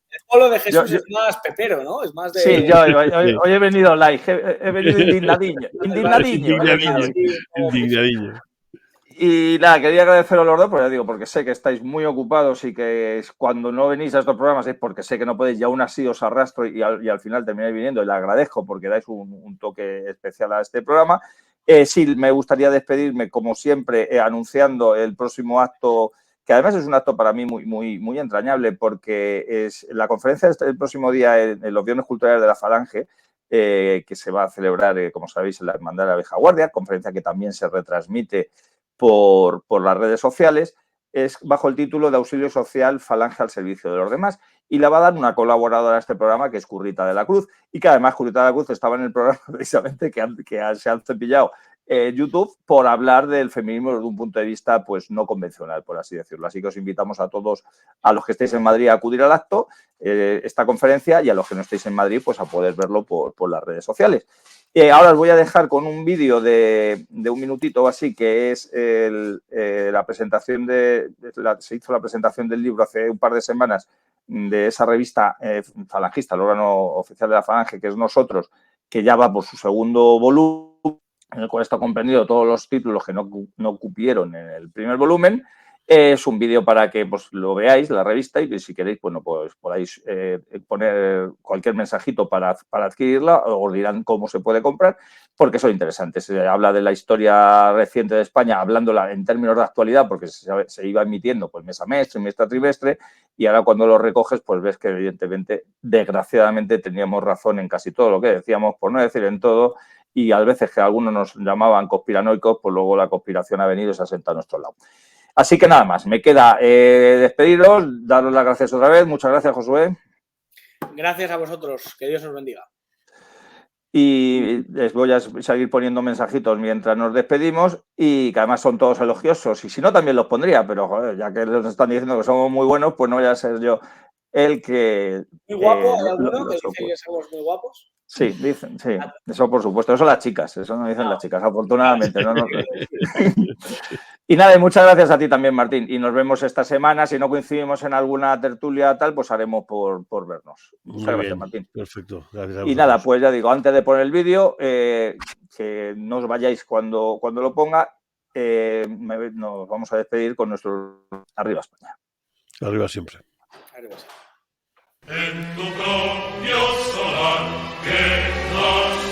El polo de Jesús es más pepero, ¿no? Es más de... Sí, yo hoy he venido live, he venido indignadinho. Indignadinho. Y nada, quería agradeceros a los dos, porque sé que estáis muy ocupados y que cuando no venís a estos programas es porque sé que no podéis y aún así os arrastro y al final termináis viniendo y le agradezco porque dais un toque especial a este programa. Sí, me gustaría despedirme, como siempre, anunciando el próximo acto, que además es un acto para mí muy entrañable porque es la conferencia del próximo día en los Viernes Culturales de la Falange, que se va a celebrar, como sabéis, en la Hermandad de la Vieja Guardia, conferencia que también se retransmite por las redes sociales, es bajo el título de Auxilio Social Falange al servicio de los demás, y la va a dar una colaboradora a este programa que es Currita de la Cruz, y que además Currita de la Cruz estaba en el programa precisamente que se han cepillado YouTube por hablar del feminismo desde un punto de vista pues no convencional, por así decirlo. Así que os invitamos a todos, a los que estéis en Madrid, a acudir al acto, esta conferencia, y a los que no estéis en Madrid, pues a poder verlo por las redes sociales. Ahora os voy a dejar con un vídeo de 1 minutito o así, que es la presentación se hizo la presentación del libro hace un par de semanas de esa revista falangista, el órgano oficial de la Falange, que es Nosotros, que ya va por su segundo volumen, en el cual está comprendido todos los títulos que no cupieron en el primer volumen. Es un vídeo para que pues, lo veáis, la revista, y si queréis, bueno, pues podáis poner cualquier mensajito para adquirirla, os dirán cómo se puede comprar, porque son interesantes. Se habla de la historia reciente de España, hablándola en términos de actualidad, porque se iba emitiendo pues, mes a mes, trimestre a trimestre, y ahora cuando lo recoges, pues ves que evidentemente, desgraciadamente, teníamos razón en casi todo lo que decíamos, por no decir en todo, y a veces que algunos nos llamaban conspiranoicos, pues luego la conspiración ha venido y se ha sentado a nuestro lado. Así que nada más, me queda despediros, daros las gracias otra vez. Muchas gracias, Josué. Gracias a vosotros, que Dios os bendiga. Y les voy a seguir poniendo mensajitos mientras nos despedimos y que además son todos elogiosos. Y si no, también los pondría, pero joder, ya que nos están diciendo que somos muy buenos, pues no voy a ser yo el que... Muy guapo, ¿hay alguno que dice que somos muy guapos? Sí, dicen, sí, eso por supuesto, eso las chicas, eso no dicen las chicas, afortunadamente. No. Y nada, y muchas gracias a ti también, Martín, y nos vemos esta semana. Si no coincidimos en alguna tertulia tal, pues haremos por vernos. Muchas gracias, Martín. Perfecto, gracias. Y nada, pues ya digo, antes de poner el vídeo, que no os vayáis cuando lo ponga, nos vamos a despedir con nuestro Arriba España. Arriba siempre. Arriba siempre. En tu propio solar que nos